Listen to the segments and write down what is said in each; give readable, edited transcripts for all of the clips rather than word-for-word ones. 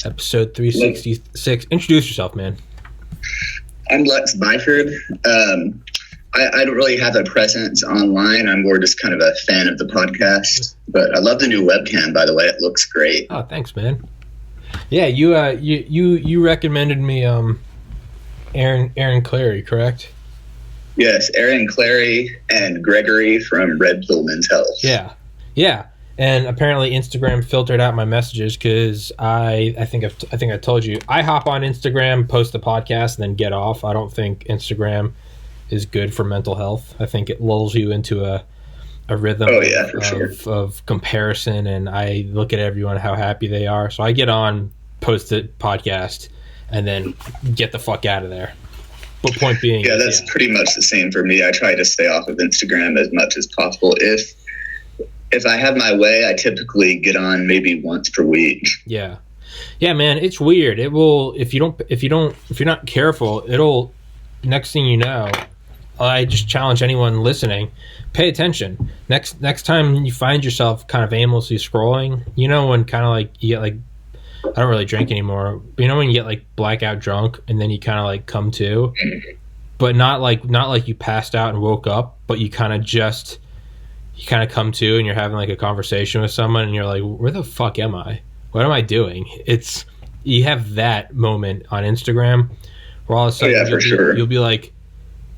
Episode 366. Introduce yourself, man. I'm Lex Byford. I don't really have a presence online. I'm more just kind of a fan of the podcast. But I love the new webcam, by the way. It looks great. Oh, thanks, man. Yeah, you recommended me Aaron Clary, correct? Yes, Aaron Clary and Gregory from Red Pill Men's Health. Yeah. And apparently Instagram filtered out my messages because I think I told you I hop on Instagram, post the podcast, and then get off. I don't think Instagram is good for mental health. I think it lulls you into a rhythm of comparison, and I look at everyone how happy they are. So I get on, post the podcast, and then get the fuck out of there. But point being, that's pretty much the same for me. I try to stay off of Instagram as much as possible. If I have my way, I typically get on maybe once per week. Yeah, man, it's weird. It will if you're not careful, it'll. Next thing you know, I just challenge anyone listening, pay attention. Next time you find yourself kind of aimlessly scrolling, when kind of like you get like, I don't really drink anymore, but when you get like blackout drunk and then you kind of like come to, but not like you passed out and woke up, but you kind of come to and you're having like a conversation with someone and you're like, where the fuck am I? What am I doing? You have that moment on Instagram where all of a sudden you'll be like,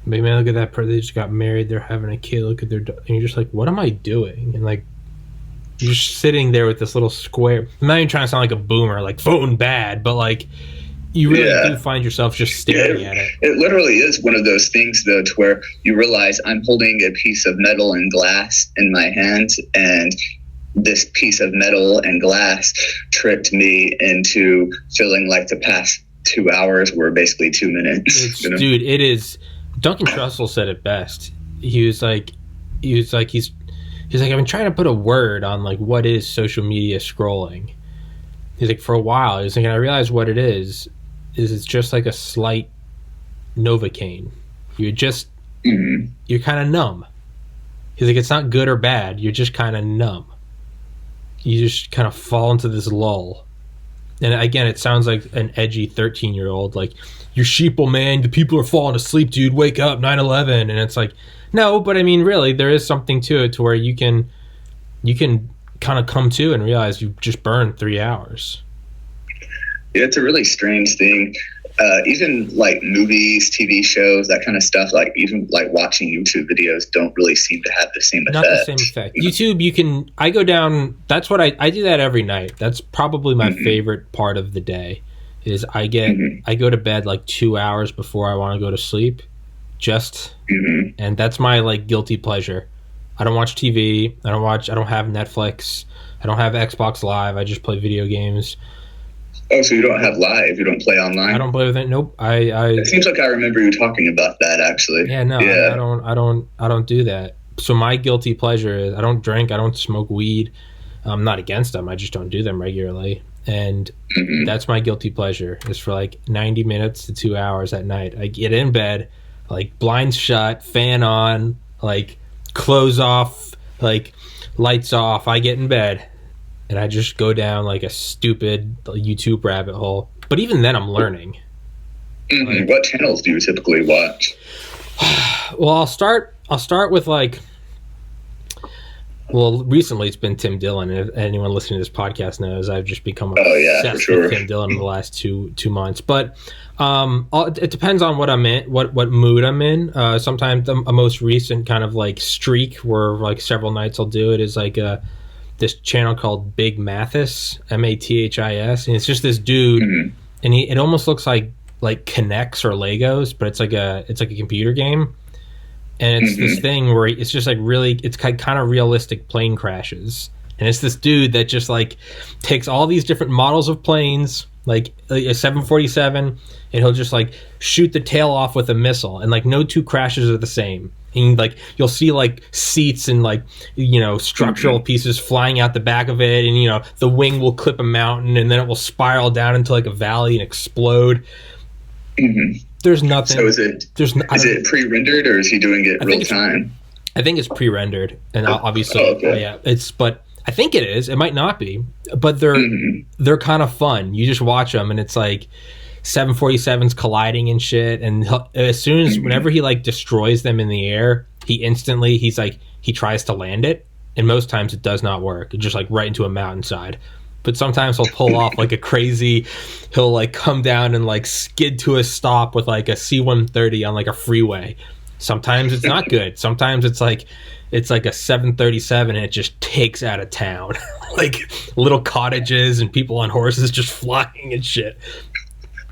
man, look at that person. They just got married. They're having a kid. Look at their and you're just like, what am I doing? And like, you're just sitting there with this little square. I'm not even trying to sound like a boomer, like phone bad, but like, you really do find yourself just staring at it. It literally is one of those things, though, to where you realize I'm holding a piece of metal and glass in my hands, and this piece of metal and glass tricked me into feeling like the past 2 hours were basically 2 minutes. Dude, it is. Duncan Trussell said it best. He's like, I've been trying to put a word on like what is social media scrolling. He's like, for a while, he's like, I realized what it is it's just like a slight Novocaine. You're just, you're kind of numb. He's like, it's not good or bad. You're just kind of numb. You just kind of fall into this lull. And again, it sounds like an edgy 13-year-old, like, you're sheeple, man. The people are falling asleep, dude. Wake up, 9/11. And it's like, no, but I mean, really, there is something to it to where you can kind of come to and realize you just burned 3 hours. Yeah, it's a really strange thing. Even like movies, TV shows, that kind of stuff, like even like watching YouTube videos don't really seem to have the same effect. Not the same effect. YouTube, I go down, that's what I do that every night. That's probably my favorite part of the day is I go to bed like 2 hours before I want to go to sleep. And that's my like guilty pleasure. I don't watch TV. I don't have Netflix. I don't have Xbox Live. I just play video games. Oh, so you don't have Live? You don't play online? I don't play with it. Nope. It seems like I remember you talking about that, actually. Yeah, no, yeah. I don't do that. So my guilty pleasure is I don't drink. I don't smoke weed. I'm not against them. I just don't do them regularly. And that's my guilty pleasure is for like 90 minutes to 2 hours at night. I get in bed, like blinds shut, fan on, like clothes off, like lights off. I get in bed and I just go down like a stupid YouTube rabbit hole. But even then I'm learning. Like, what channels do you typically watch? Well, I'll start with like, well, recently it's been Tim Dillon. If anyone listening to this podcast knows, I've just become obsessed with Tim Dillon in the last two months. But it depends on what I'm in, what mood I'm in. Sometimes a most recent kind of like streak where like several nights I'll do it is like this channel called Big Mathis, Mathis, and it's just this dude, and it almost looks like Connects or Legos, but it's like a computer game. And it's this thing where it's just like really, it's kind of realistic plane crashes. And it's this dude that just like takes all these different models of planes, like a 747, and he'll just like shoot the tail off with a missile. And like no two crashes are the same. And like you'll see like seats and like, structural pieces flying out the back of it. And, the wing will clip a mountain and then it will spiral down into like a valley and explode. There's nothing. So is it pre-rendered or is he doing it real time? I think it's pre-rendered, and obviously, yeah. But I think it is. It might not be, but they're kind of fun. You just watch them, and it's like 747s colliding and shit. And as soon as whenever he like destroys them in the air, he's like he tries to land it, and most times it does not work. It's just like right into a mountainside. But sometimes he'll pull off like a crazy. He'll like come down and like skid to a stop with like a C-130 on like a freeway. Sometimes it's not good. Sometimes it's like a 737 and it just takes out of town. Like little cottages and people on horses just flying and shit.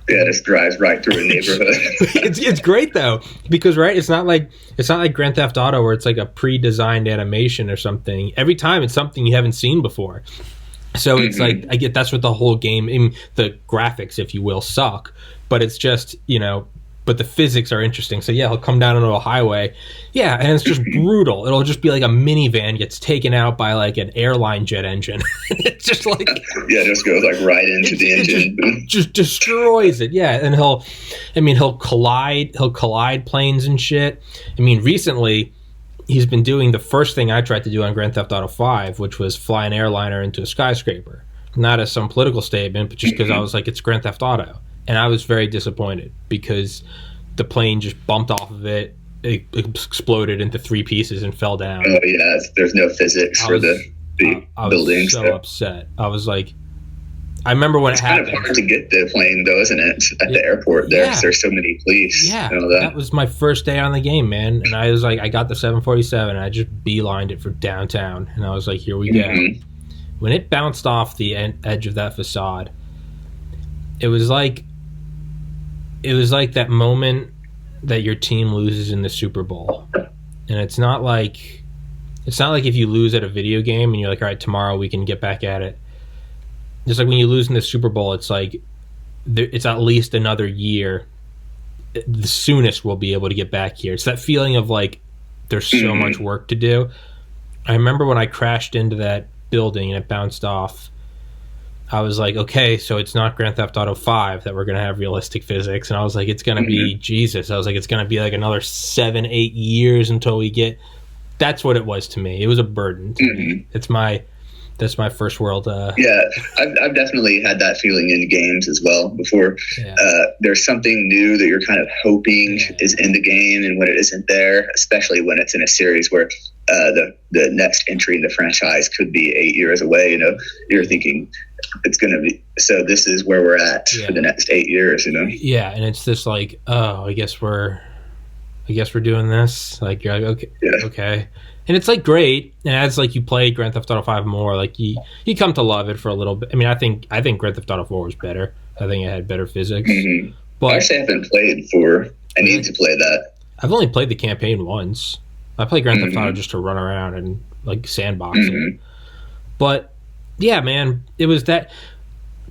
Yeah, this drives right through a neighborhood. It's great though, because right, it's not like Grand Theft Auto where it's like a pre-designed animation or something. Every time it's something you haven't seen before. So it's like that's what the whole game, the graphics, if you will, suck, but it's just, but the physics are interesting. So yeah, he'll come down onto a highway. Yeah, and it's just brutal. It'll just be like a minivan gets taken out by like an airline jet engine. It's just like yeah, it just goes like right into the engine. Just destroys it. Yeah, and he'll collide planes and shit. I mean, recently he's been doing the first thing I tried to do on Grand Theft Auto 5, which was fly an airliner into a skyscraper. Not as some political statement, but just because I was like, it's Grand Theft Auto. And I was very disappointed because the plane just bumped off of it. It exploded into 3 pieces and fell down. Oh, yeah. There's no physics for the building. I was so upset. I was like, I remember when it happened. It's kind of hard to get the plane, though, isn't it? At the airport there. Yeah. There's so many police. Yeah. That was my first day on the game, man. And I was like, I got the 747 and I just beelined it for downtown. And I was like, here we go. When it bounced off the edge of that facade, it was like that moment that your team loses in the Super Bowl. And it's not like if you lose at a video game and you're like, all right, tomorrow we can get back at it. Just like when you lose in the Super Bowl, it's like it's at least another year. The soonest we'll be able to get back here. It's that feeling of like there's so much work to do. I remember when I crashed into that building and it bounced off, I was like, okay, so it's not Grand Theft Auto 5 that we're going to have realistic physics. And I was like, it's going to be Jesus. I was like, it's going to be like another 7-8 years until we get. That's what it was to me. It was a burden to me. That's my first world. Yeah, I've definitely had that feeling in games as well before. Yeah. There's something new that you're kind of hoping is in the game, and when it isn't there, especially when it's in a series where the next entry in the franchise could be 8 years away, you're thinking it's going to be, so this is where we're at for the next 8 years, Yeah, and it's this like, oh, I guess we're doing this. Like, you're like, okay. And it's like great, and as like you play Grand Theft Auto 5 more, like you come to love it for a little bit. I mean, I think Grand Theft Auto 4 was better. I think it had better physics. But I actually haven't played 4. I need to play that. I've only played the campaign once. I played Grand Theft Auto just to run around and like sandbox it. But yeah, man, it was that.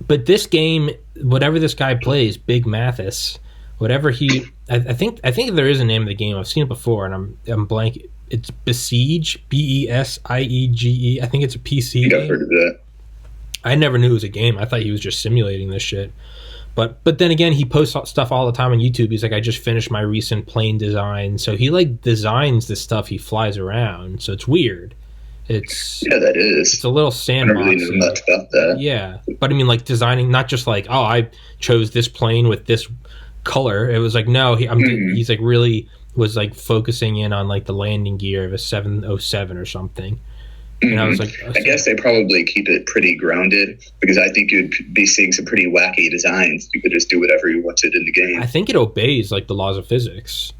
But this game, whatever this guy plays, Big Mathis, whatever he, I think there is a name of the game. I've seen it before, and I'm blank. It's Besiege, Besiege. I think it's a PC game. I've heard of that. I never knew it was a game. I thought he was just simulating this shit. But then again, he posts stuff all the time on YouTube. He's like, I just finished my recent plane design. So he like designs the stuff he flies around. So it's weird. That is. It's a little sandbox. I don't really know much about that. Yeah, but I mean, like designing, not just like, oh, I chose this plane with this color. It was like, no, he's like really was like focusing in on like the landing gear of a 707 or something. And I was like, I guess they probably keep it pretty grounded, because I think you'd be seeing some pretty wacky designs. You could just do whatever you wanted in the game. I think it obeys like the laws of physics,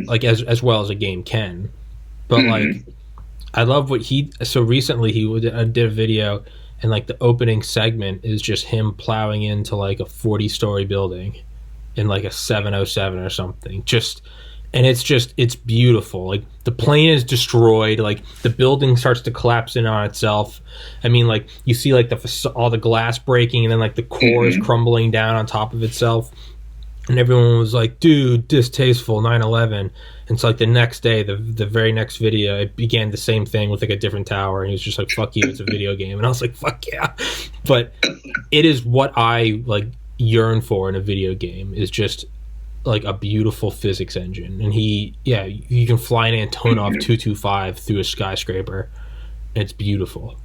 like as well as a game can. But like, I love what so recently he did a video, and like the opening segment is just him plowing into like a 40-story building in like a 707 or something. And it's beautiful. Like the plane is destroyed. Like the building starts to collapse in on itself. I mean, like you see like all the glass breaking, and then like the core is crumbling down on top of itself. And everyone was like, dude, distasteful, 9/11. And it's like the next day, the very next video, it began the same thing with like a different tower. And he was just like, fuck you, it's a video game. And I was like, fuck yeah. But it is what I like yearn for in a video game, is just like a beautiful physics engine. And you can fly an Antonov 225 through a skyscraper, It's beautiful.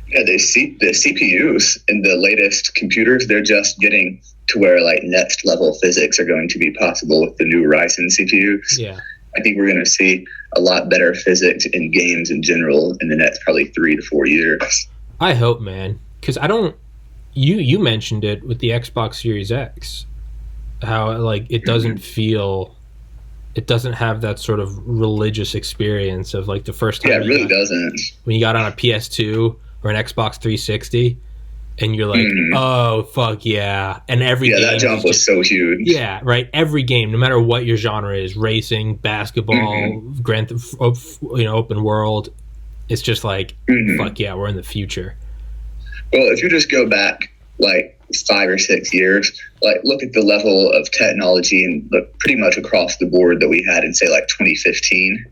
Yeah, the CPUs in the latest computers, they're just getting to where like next level physics are going to be possible with the new Ryzen CPUs. Yeah. I think we're going to see a lot better physics in games in general in the next probably 3 to 4 years. I hope, man, because I don't. You mentioned it with the Xbox Series X, how like it doesn't feel, it doesn't have that sort of religious experience of like the first time. Yeah, it really doesn't. When you got on a PS2 or an Xbox 360, and you're like, oh fuck yeah, and every game that jump was so huge. Yeah, right. Every game, no matter what your genre is, racing, basketball, Grand Theft, open world, it's just like fuck yeah, we're in the future. Well, if you just go back like 5 or 6 years, like look at the level of technology and look pretty much across the board that we had in say like 2015,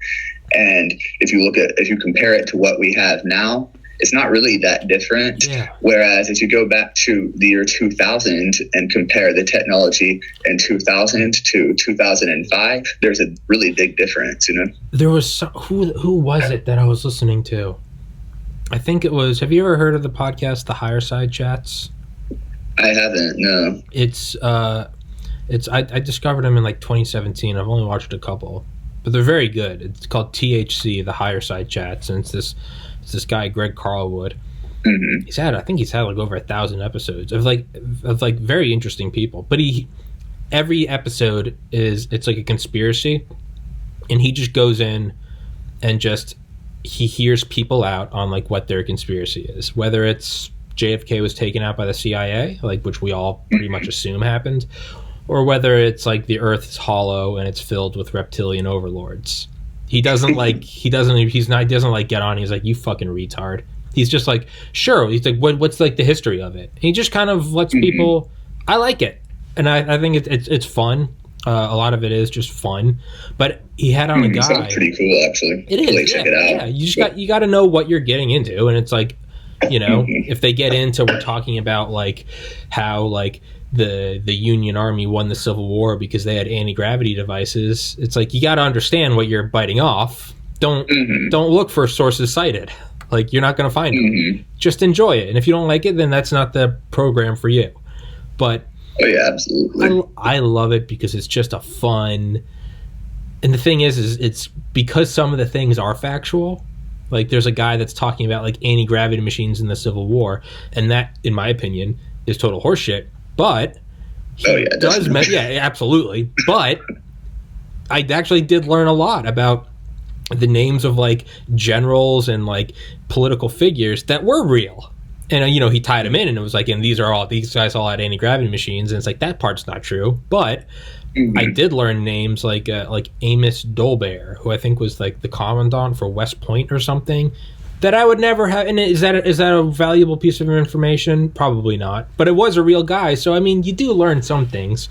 and if you compare it to what we have now, it's not really that different. Yeah. Whereas if you go back to the year 2000 and compare the technology in 2000 to 2005, there's a really big difference, There was who was it that I was listening to? I think it was. Have you ever heard of the podcast, The Higher Side Chats? I haven't. No. It's I discovered them in like 2017. I've only watched a couple, but they're very good. It's called THC, The Higher Side Chats, and it's this guy Greg Carlwood. I think he's had like over 1,000 episodes of very interesting people. But every episode it's like a conspiracy, and he just goes in and he hears people out on like what their conspiracy is, whether it's JFK was taken out by the CIA, like which we all pretty much assume happened, or whether it's like the Earth is hollow and it's filled with reptilian overlords. He doesn't like get on. He's like, you fucking retard. He's just like, sure. He's like, what's like the history of it? And he just kind of lets people. I like it, and I think it's fun. A lot of it is just fun, but he had on a guy. Sounds pretty cool, actually. It is. Check it out. Yeah, you got to know what you're getting into, and it's like, if they get into, we're talking about like how like the Union Army won the Civil War because they had anti-gravity devices. It's like you got to understand what you're biting off. Don't look for sources cited. Like you're not going to find them. Just enjoy it, and if you don't like it, then that's not the program for you. But oh yeah, absolutely. I love it because it's just a fun. And the thing is it's because some of the things are factual. Like there's a guy that's talking about like anti-gravity machines in the Civil War, and that, in my opinion, is total horseshit. But absolutely. But I actually did learn a lot about the names of like generals and like political figures that were real. And he tied them in, and it was like, and these guys all had anti-gravity machines, and it's like that part's not true. But I did learn names like Amos Dolbear, who I think was like the commandant for West Point or something, that I would never have. And is that a valuable piece of information? Probably not. But it was a real guy, so I mean, you do learn some things.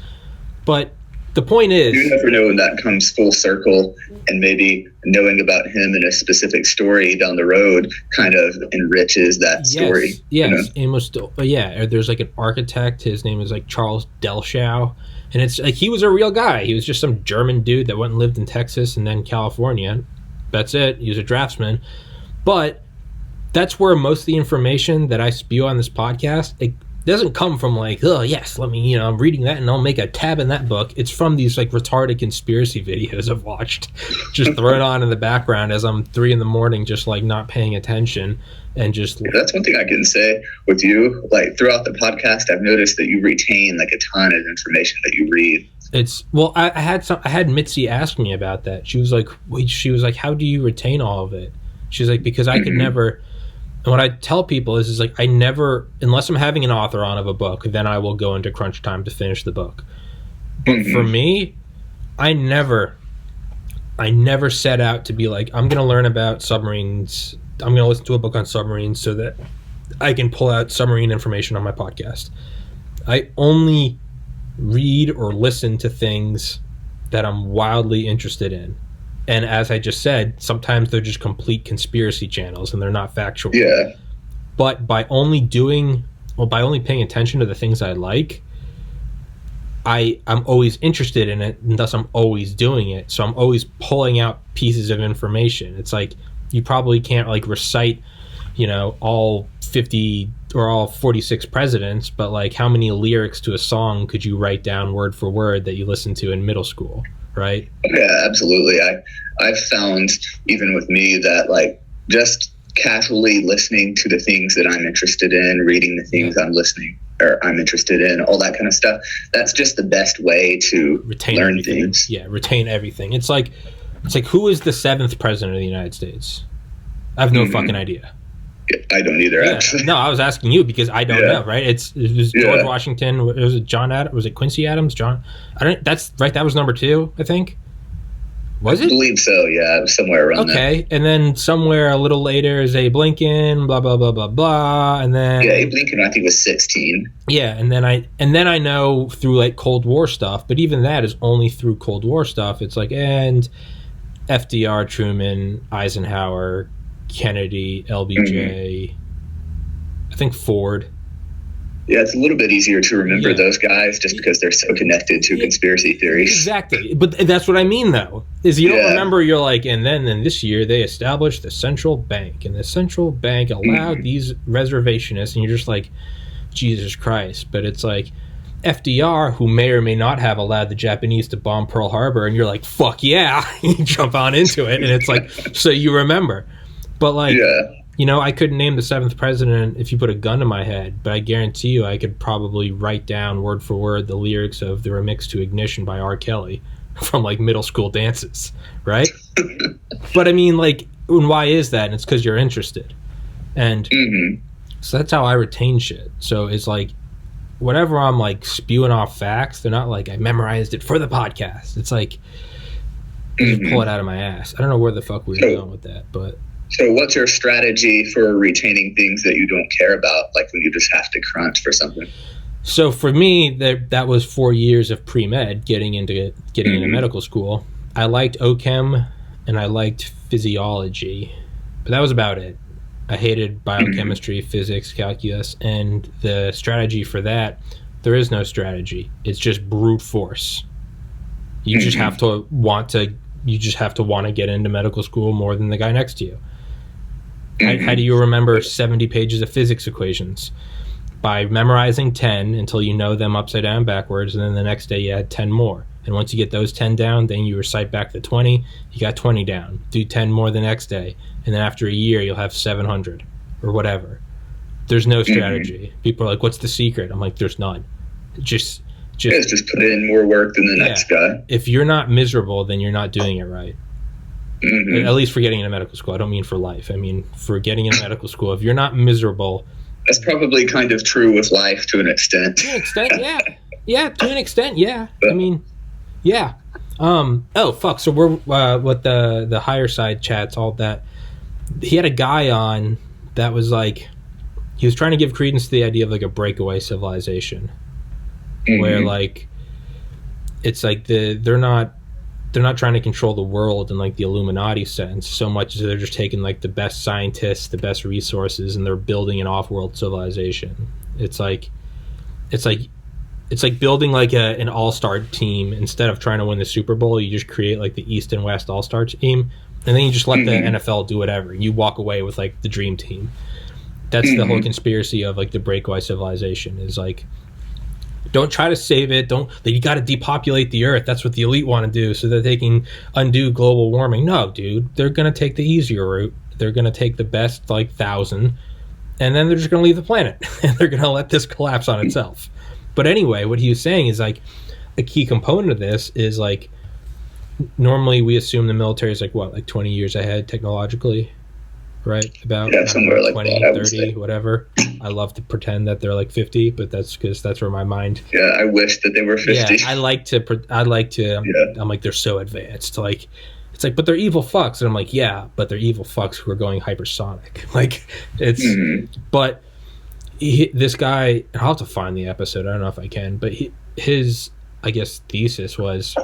But the point is, you never know when that comes full circle, and maybe knowing about him in a specific story down the road kind of enriches that story. Yes, Amos. There's like an architect. His name is like Charles Delschow, and it's like he was a real guy. He was just some German dude that went and lived in Texas and then California. That's it. He was a draftsman. But that's where most of the information that I spew on this podcast, it doesn't come from like, oh yes, let me, I'm reading that and I'll make a tab in that book. It's from these like retarded conspiracy videos I've watched, just throw it on in the background as I'm 3 a.m, just like not paying attention and just. That's one thing I can say with you. Like throughout the podcast, I've noticed that you retain like a ton of information that you read. I had Mitzi ask me about that. She was like, how do you retain all of it? She's like, because I could never. And what I tell people is like, I never, unless I'm having an author on of a book, then I will go into crunch time to finish the book. But for me, I never set out to be like, I'm going to learn about submarines. I'm going to listen to a book on submarines so that I can pull out submarine information on my podcast. I only read or listen to things that I'm wildly interested in. And as I just said, sometimes they're just complete conspiracy channels and they're not factual. Yeah. But by only paying attention to the things I like, I'm always interested in it, and thus I'm always doing it. So I'm always pulling out pieces of information. It's like you probably can't like recite, all 50 or all 46 presidents, but like how many lyrics to a song could you write down word for word that you listened to in middle school, right? Yeah, absolutely. I've found, even with me, that like just casually listening to the things that I'm interested in, reading the things I'm interested in, all that kind of stuff, that's just the best way to learn everything. Things. Yeah, retain everything. It's like who is the 7th president of the United States? I have no fucking idea. I don't either, actually. No, I was asking you because I don't know, right? It was George Washington. Was it John Adams? Was it Quincy Adams? That's right. That was number 2, I think. Was it? I believe so, yeah. It was somewhere around there. Okay, and then somewhere a little later is Abe Lincoln, blah, blah, blah, blah, blah, and then... Yeah, Abe Lincoln, I think, was 16. Yeah, and then I know through, like, Cold War stuff, but even that is only through Cold War stuff. It's like, and FDR, Truman, Eisenhower, Kennedy, LBJ, I think Ford. Yeah, it's a little bit easier to remember those guys just because they're so connected to conspiracy theories. Exactly. But that's what I mean, though, is you don't remember, you're like, and then this year they established the central bank, and the central bank allowed these reservationists, and you're just like, Jesus Christ. But it's like FDR, who may or may not have allowed the Japanese to bomb Pearl Harbor, and you're like, fuck yeah, you jump on into it, and it's like, so you remember. But like... I couldn't name the 7th president if you put a gun to my head, but I guarantee you I could probably write down word for word the lyrics of The Remix to Ignition by R. Kelly from like middle school dances, right? But I mean, like, and why is that? And it's because you're interested. And so that's how I retain shit. So it's like, whatever I'm like spewing off facts, they're not like I memorized it for the podcast. It's like, I just pull it out of my ass. I don't know where the fuck we were going with that, but... So what's your strategy for retaining things that you don't care about, like when you just have to crunch for something? So for me, that was 4 years of pre-med, getting into medical school. I liked OChem and I liked physiology, but that was about it. I hated biochemistry, physics, calculus, and the strategy for that, there is no strategy. It's just brute force. You just have to want to get into medical school more than the guy next to you. How do you remember 70 pages of physics equations? By memorizing 10 until you know them upside down backwards, and then the next day you add 10 more. And once you get those 10 down, then you recite back the 20. You got 20 down. Do 10 more the next day. And then after a year, you'll have 700 or whatever. There's no strategy. People are like, what's the secret? I'm like, there's none. Just put in more work than the next guy. If you're not miserable, then you're not doing it right. At least for getting into medical school. I don't mean for life. I mean for getting into medical school. If you're not miserable... That's probably kind of true with life to an extent. To an extent, yeah. Yeah, to an extent, yeah. I mean, yeah. Oh, fuck. So we're with the higher side chats, all that. He had a guy on that was like... He was trying to give credence to the idea of like a breakaway civilization. Where like... It's like they're not trying to control the world in like the Illuminati sense so much as they're just taking like the best scientists, the best resources, and they're building an off-world civilization. It's like building like an all-star team. Instead of trying to win the Super Bowl, you just create like the East and West all-star team, and then you just let the NFL do whatever. You walk away with like the dream team. That's the whole conspiracy of like the breakaway civilization is like, don't try to save it. You got to depopulate the earth. That's what the elite want to do so that they can undo global warming. No, dude, they're going to take the easier route. They're going to take the best, 1,000, and then they're just going to leave the planet. And they're going to let this collapse on itself. But anyway, what he was saying is like a key component of this is like normally we assume the military is 20 years ahead technologically. Right? About somewhere 20, like that, 30, whatever. I love to pretend that they're 50, but that's because that's where my mind... Yeah, I wish that they were 50. Yeah, I like to I'm like, they're so advanced. It's like, but they're evil fucks. And I'm like, yeah, but they're evil fucks who are going hypersonic. But this guy, I'll have to find the episode. I don't know if I can, but his, I guess, thesis was...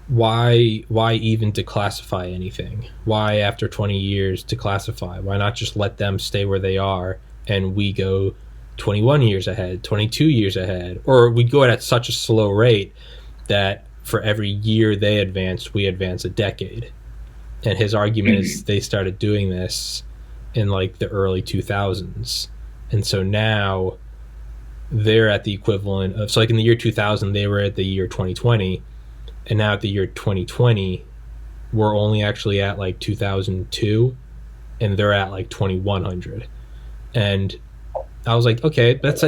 Why even declassify anything? Why after 20 years declassify? Why not just let them stay where they are and we go 21 years ahead, 22 years ahead? Or we go at such a slow rate that for every year they advance, we advance a decade. And his argument is they started doing this in like the early 2000s. And so now they're at the equivalent of, so like in the year 2000, they were at the year 2020. And now at the year 2020, we're only actually at like 2002, and they're at like 2100. And I was like, okay, but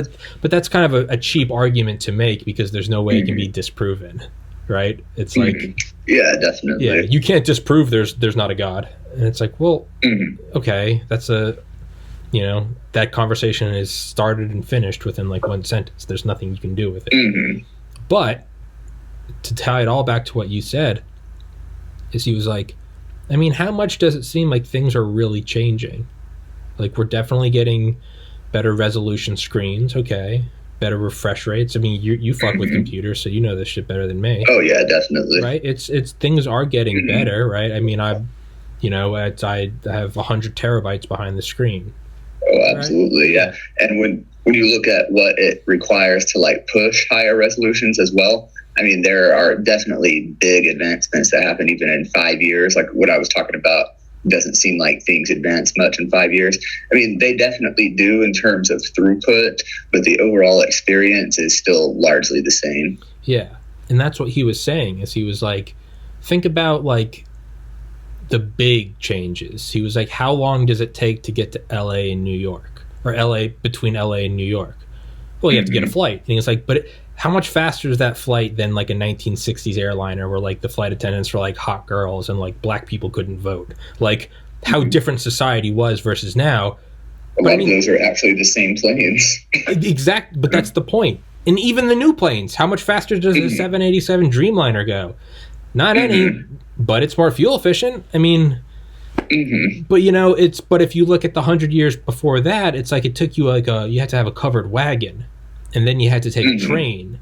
that's kind of a cheap argument to make, because there's no way it can be disproven, right? It's like, yeah, definitely. Yeah, you can't disprove there's not a God. And it's like, well, okay, that's that conversation is started and finished within like one sentence. There's nothing you can do with it. But to tie it all back to what you said, is he was like, I mean, how much does it seem like things are really changing? Like, we're definitely getting better resolution screens, okay, better refresh rates. I mean, you fuck with computers, so you know this shit better than me. Oh yeah, definitely. Right? It's things are getting better, right? I mean, I have 100 terabytes behind the screen. Oh, absolutely, right? Yeah. And when you look at what it requires to like push higher resolutions as well, I mean, there are definitely big advancements that happen even in 5 years. Like what I was talking about, doesn't seem like things advance much in 5 years. I mean, they definitely do in terms of throughput, but the overall experience is still largely the same. Yeah. And that's what he was saying, is he was like, think about like the big changes. He was like, how long does it take to get to LA and New York, or between LA and New York? Well, you have to get a flight. And he was like, but how much faster is that flight than like a 1960s airliner where like the flight attendants were like hot girls and like black people couldn't vote? Like how different society was versus now. A lot of those are actually the same planes. Exactly, but that's the point. And even the new planes, how much faster does the 787 Dreamliner go? Not any, but it's more fuel efficient. I mean, but but if you look at the 100 years before that, it's like it took you like you had to have a covered wagon, and then you had to take a train,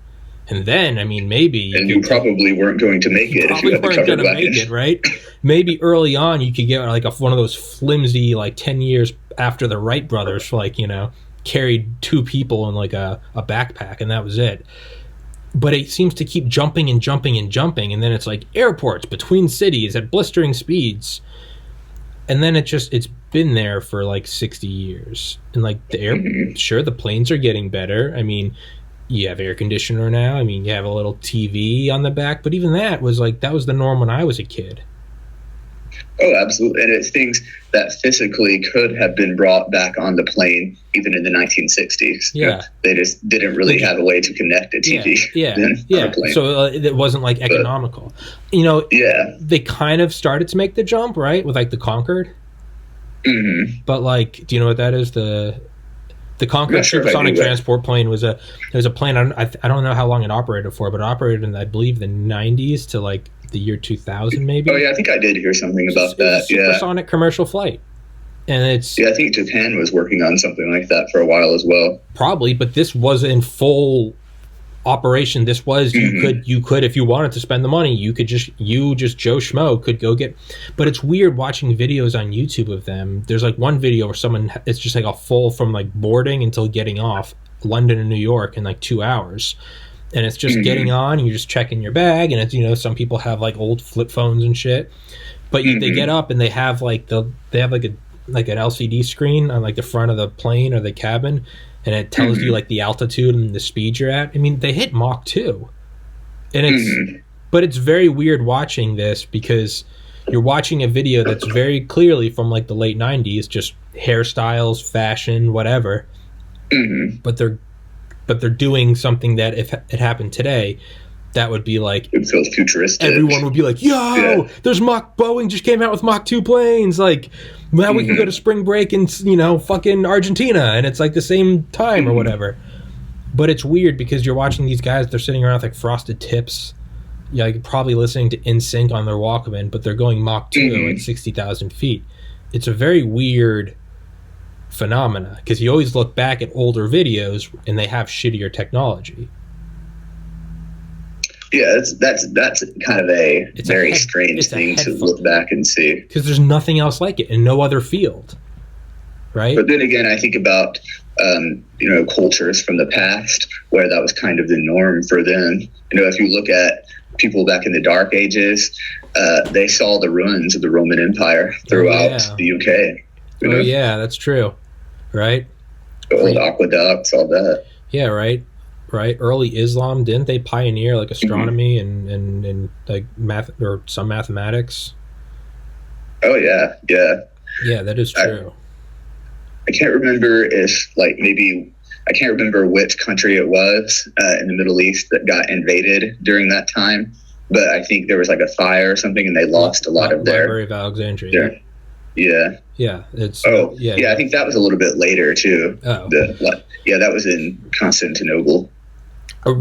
and then, I mean, maybe... And you probably weren't going to make it if you had the covered wagon. Make it, right? Maybe early on you could get like one of those flimsy, like 10 years after the Wright brothers, like, carried 2 people in like a backpack, and that was it. But it seems to keep jumping and jumping and jumping, and then it's like airports between cities at blistering speeds. And then it's been there for like 60 years. And like sure, the planes are getting better. I mean, you have air conditioner now. I mean, you have a little TV on the back, but even that was the norm when I was a kid. Oh, absolutely. And it's things that physically could have been brought back on the plane even in the 1960s. Yeah. They just didn't really have a way to connect a TV. Yeah. So it wasn't like economical. They kind of started to make the jump, right? With like the Concorde. But like, do you know what that is? The Concorde supersonic transport plane was a plane. I don't know how long it operated for, but it operated in, I believe, the 90s to like the year 2000 maybe. Oh yeah, I think I did hear something about that. Supersonic commercial flight. And it's... Yeah, I think Japan was working on something like that for a while as well. Probably, but this was in full operation. This was, you could, if you wanted to spend the money, you could just Joe Schmo could go get... But it's weird watching videos on YouTube of them. There's like one video where it's just like a full from like boarding until getting off London and New York in like 2 hours. And it's just getting on, and you're just checking your bag, and it's, some people have like old flip phones and shit. But they get up and they have like an LCD screen on like the front of the plane or the cabin, and it tells you like the altitude and the speed you're at. I mean, they hit Mach 2. And but it's very weird watching this, because you're watching a video that's very clearly from like the late 90s, just hairstyles, fashion, whatever. But they're doing something that if it happened today, that would be like... It feels futuristic. Everyone would be like, yo, there's Boeing just came out with Mach 2 planes. Like, now we can go to spring break in, fucking Argentina, and it's like the same time or whatever. But it's weird because you're watching these guys, they're sitting around with like frosted tips, like probably listening to NSYNC on their Walkman, but they're going Mach 2 at 60,000 feet. It's a very weird phenomena, because you always look back at older videos and they have shittier technology. Yeah, that's kind of a very strange thing to look back and see, because there's nothing else like it in no other field, right? But then again, I think about cultures from the past where that was kind of the norm for them. If you look at people back in the Dark Ages, they saw the ruins of the Roman Empire throughout the UK. Yeah, that's true. Right? The old aqueducts, all that. Yeah, right. Early Islam, didn't they pioneer like astronomy and like math or some mathematics? Oh yeah. Yeah, that is true. I can't remember I can't remember which country it was in the Middle East that got invaded during that time, but I think there was like a fire or something, and they lost a lot of their Library of Alexandria. Yeah. It's I think that was a little bit later too. That was in Constantinople. A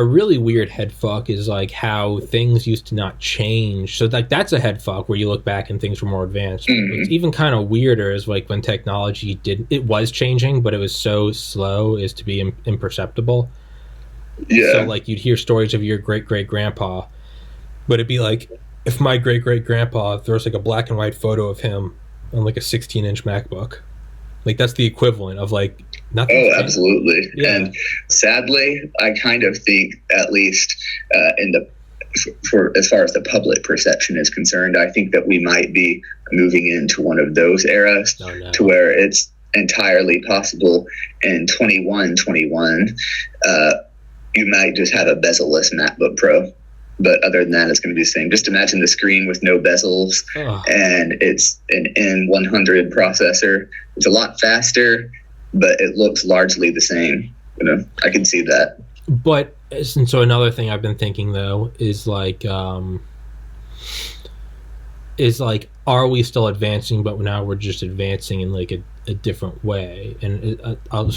really weird head fuck is like how things used to not change. So like that's a head fuck where you look back and things were more advanced. What's even kind of weirder is like when technology it was changing, but it was so slow as to be imperceptible. Yeah. So like you'd hear stories of your great great grandpa, but it'd be like if my great great grandpa, if there was like a black and white photo of him on like a 16-inch MacBook, like that's the equivalent of like nothing. Oh, absolutely. Yeah. And sadly, I kind of think, at least for as far as the public perception is concerned, I think that we might be moving into one of those eras to where it's entirely possible in 2121 you might just have a bezel-less MacBook Pro. But other than that, it's going to be the same. Just imagine the screen with no bezels, and it's an N100 processor. It's a lot faster, but it looks largely the same. I can see that. But and so another thing I've been thinking though is like, are we still advancing? But now we're just advancing in like a different way. And how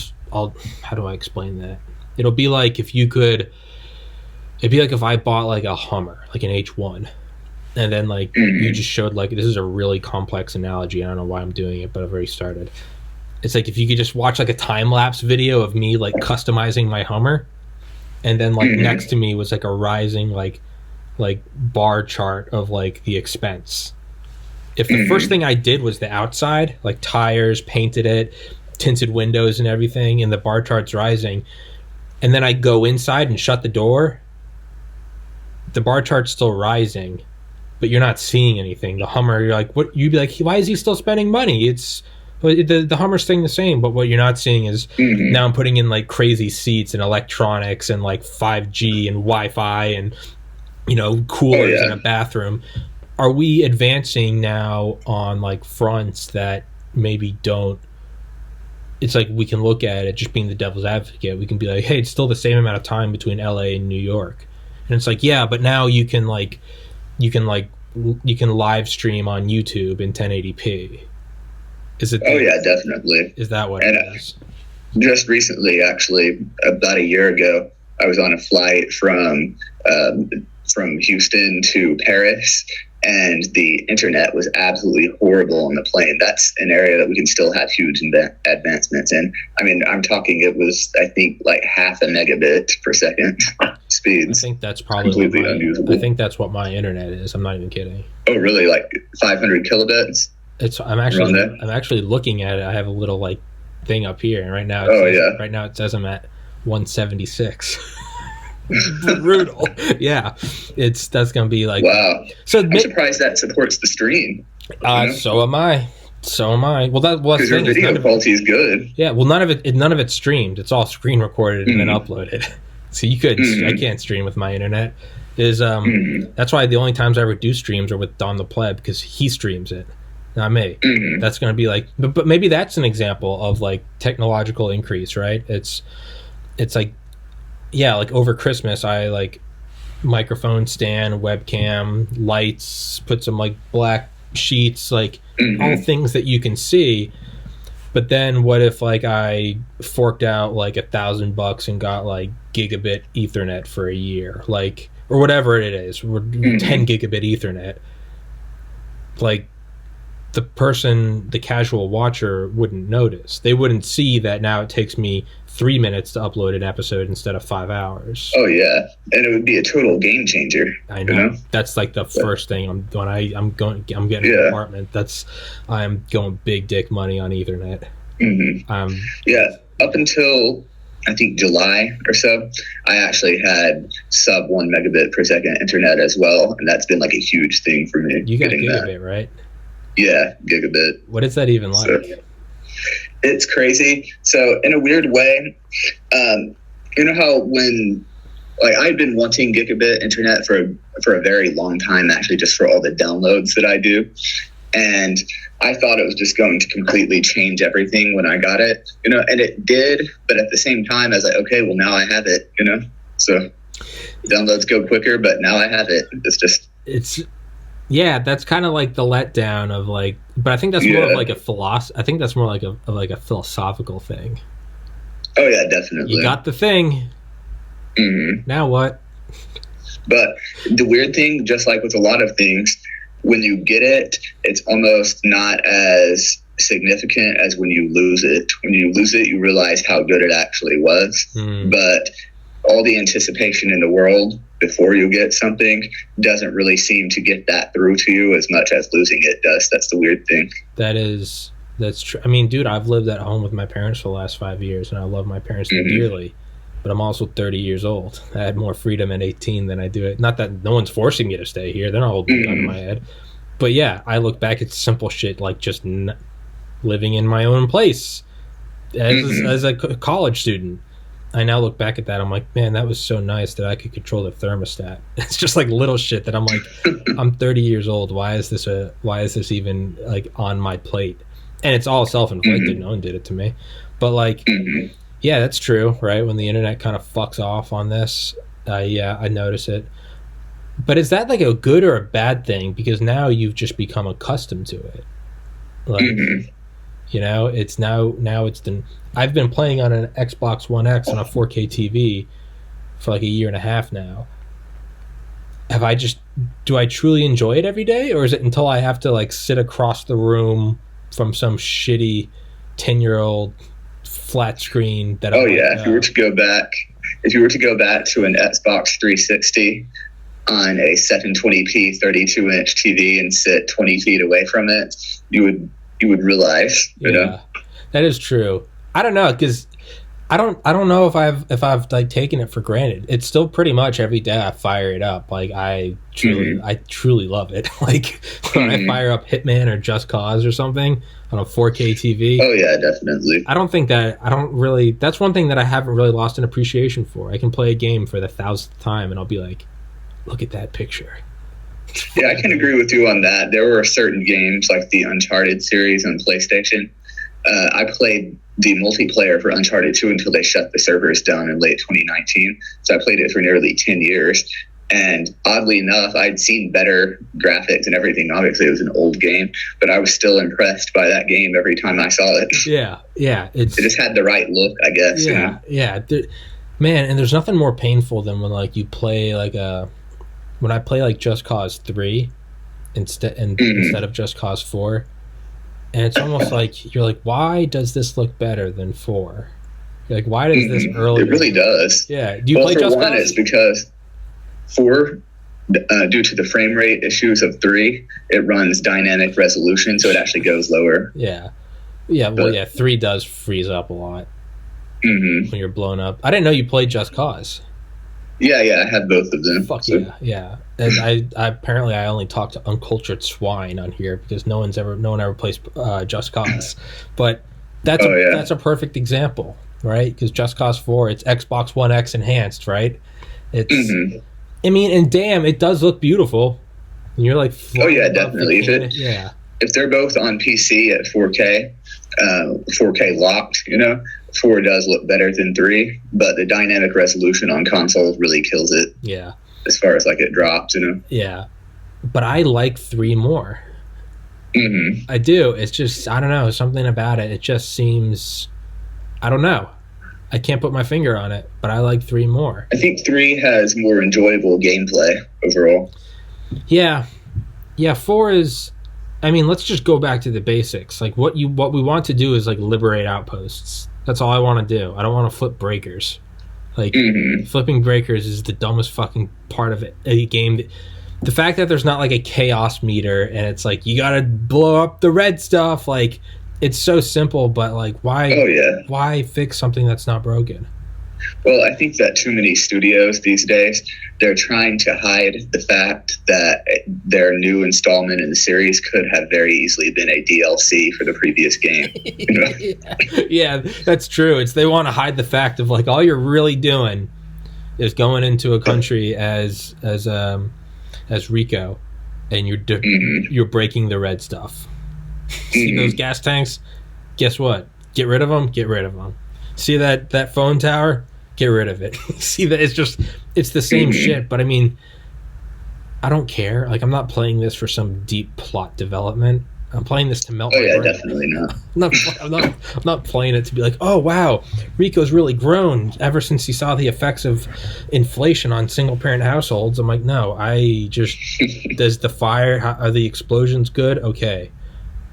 do I explain that? It'll be like if you could. It'd be like if I bought like a Hummer, like an H1, and then like you just showed like, this is a really complex analogy. I don't know why I'm doing it, but I've already started. It's like if you could just watch like a time-lapse video of me like customizing my Hummer, and then like next to me was like a rising like bar chart of like the expense. If the first thing I did was the outside, like tires, painted it, tinted windows and everything, and the bar chart's rising, and then I go inside and shut the door, the bar chart's still rising, but you're not seeing anything. The Hummer, you're like, what? You'd be like, why is he still spending money? It's the Hummer's staying the same, but what you're not seeing is now I'm putting in like crazy seats and electronics and like 5G and Wi-Fi and coolers in a bathroom. Are we advancing now on like fronts that maybe don't? It's like we can look at it just being the devil's advocate. We can be like, hey, it's still the same amount of time between LA and New York. And it's like, yeah, but now you can live stream on YouTube in 1080p. Is it? Oh yeah, definitely. Is that what it is? Just recently, actually, about a year ago, I was on a flight from Houston to Paris, and the internet was absolutely horrible on the plane. That's an area that we can still have huge advancements in. I mean, I'm talking, it was, I think, like half a megabit per second speeds. I think that's probably completely unusable. I think that's what my internet is. I'm not even kidding. Oh, really? Like 500 kilobits? I'm actually looking at it. I have a little like thing up here, and right now it says I'm at 176. Brutal. Yeah, that's gonna be like, wow. So I'm surprised that supports the stream. So am I. Well, because your video quality is good. Yeah. Well, none of it's streamed. It's all screen recorded and then uploaded. So you could. I can't stream with my internet. That's why the only times I ever do streams are with Don the Pleb, because he streams it, not me. That's gonna be like, but maybe that's an example of like technological increase, right? It's like. Yeah, like over Christmas, I like microphone stand, webcam, lights, put some like black sheets, like all things that you can see. But then what if like I forked out like $1,000 and got like gigabit Ethernet for a year, like, or whatever it is, 10 gigabit Ethernet? Like the casual watcher wouldn't notice. They wouldn't see that now it takes me 3 minutes to upload an episode instead of 5 hours. Oh yeah, and it would be a total game changer. I know. That's like the first thing I'm getting an apartment. I'm going big dick money on Ethernet. Yeah, up until I think July or so, I actually had sub 1 megabit per second internet as well, and that's been like a huge thing for me. You got gigabit, right? Yeah, gigabit. What is that even like? So, it's crazy. So in a weird way, you know how when like I've been wanting gigabit internet for a very long time, actually, just for all the downloads that I do. And I thought it was just going to completely change everything when I got it, you know, and it did. But at the same time, I was like, okay, well, now I have it, you know, so downloads go quicker, but now I have it. Yeah, that's kind of like the letdown of like, but I think that's more of like a philosophy. I think that's more like a philosophical thing. Oh yeah, definitely. You got the thing. Mm-hmm. Now what? But the weird thing, just like with a lot of things, when you get it, it's almost not as significant as when you lose it. When you lose it, you realize how good it actually was. But all the anticipation in the world before you get something doesn't really seem to get that through to you as much as losing it does. That's the weird thing. That's true. I mean, dude, I've lived at home with my parents for the last 5 years, and I love my parents dearly. But I'm also 30 years old. I had more freedom at 18 than I do it. Not that no one's forcing me to stay here. They're not holding a gun in my head. But yeah, I look back at simple shit like just living in my own place as a college student. I now look back at that. I'm like, man, that was so nice that I could control the thermostat. It's just like little shit that I'm like, I'm 30 years old. Why is this even like on my plate? And it's all self-inflicted. No one did it to me. But like, yeah, that's true, right? When the internet kind of fucks off on this, I notice it. But is that like a good or a bad thing? Because now you've just become accustomed to it. Like, you know, it's now it's I've been playing on an Xbox One X on a 4K TV for like a year and a half now. Do I truly enjoy it every day? Or is it until I have to like sit across the room from some shitty 10-year-old flat screen that if you were to go back to an Xbox 360 on a 720p 32-inch TV and sit 20 feet away from it, you would realize, you know. That is true. I don't know, because I don't know if I've like taken it for granted. It's still pretty much every day I fire it up. Like I truly love it. Like when I fire up Hitman or Just Cause or something on a 4K TV. Oh yeah, definitely. That's one thing that I haven't really lost an appreciation for. I can play a game for the 1,000th time and I'll be like, look at that picture. Yeah, I can agree with you on that. There were certain games like the Uncharted series on PlayStation. I played the multiplayer for Uncharted 2 until they shut the servers down in late 2019. So I played it for nearly 10 years. And oddly enough, I'd seen better graphics and everything. Obviously, it was an old game, but I was still impressed by that game every time I saw it. Yeah. It just had the right look, I guess. Yeah, man, and there's nothing more painful than when like you play like when I play like Just Cause 3 instead of Just Cause 4. And it's almost like you're like, why does this look better than 4? You're like, why does this earlier? It really does. Yeah. Do you play Just Cause? It's because 4, due to the frame rate issues of 3, it runs dynamic resolution, so it actually goes lower. Yeah. Well, 3 does freeze up a lot when you're blown up. I didn't know you played Just Cause. Yeah, I had both of them. Fuck so. Yeah. And I apparently I only talk to uncultured swine on here because no one ever plays Just Cause. But that's a perfect example, right? Because Just Cause 4, it's Xbox One X enhanced, right? It's I mean, and damn, it does look beautiful. And you're like, oh yeah, definitely. If they're both on PC at 4K, 4K locked, you know, 4 does look better than 3, but the dynamic resolution on consoles really kills it. Yeah. As far as like it drops, you know. Yeah. But I like 3 more. I do. It's just, I don't know, something about it. It just seems, I don't know. I can't put my finger on it, but I like 3 more. I think 3 has more enjoyable gameplay overall. Yeah. 4 is, I mean, let's just go back to the basics. Like what we want to do is like liberate outposts. That's all I want to do. I don't want to flip breakers. Like flipping breakers is the dumbest fucking part of it. A game. The fact that there's not like a chaos meter and it's like you gotta blow up the red stuff. Like it's so simple, but like, why? Oh yeah. Why fix something that's not broken? Well, I think that too many studios these days, they're trying to hide the fact that their new installment in the series could have very easily been a DLC for the previous game. Yeah, that's true. They want to hide the fact of like all you're really doing is going into a country as Rico, and you're breaking the red stuff. See those gas tanks? Guess what? Get rid of them. Get rid of them. See that phone tower? Get rid of it. See that it's the same shit. But I mean, I don't care. Like, I'm not playing this for some deep plot development. I'm playing this to melt my brain. Definitely not. I'm not playing it to be like, oh wow, Rico's really grown ever since he saw the effects of inflation on single parent households. I'm like, no, does the fire, are the explosions good? Okay,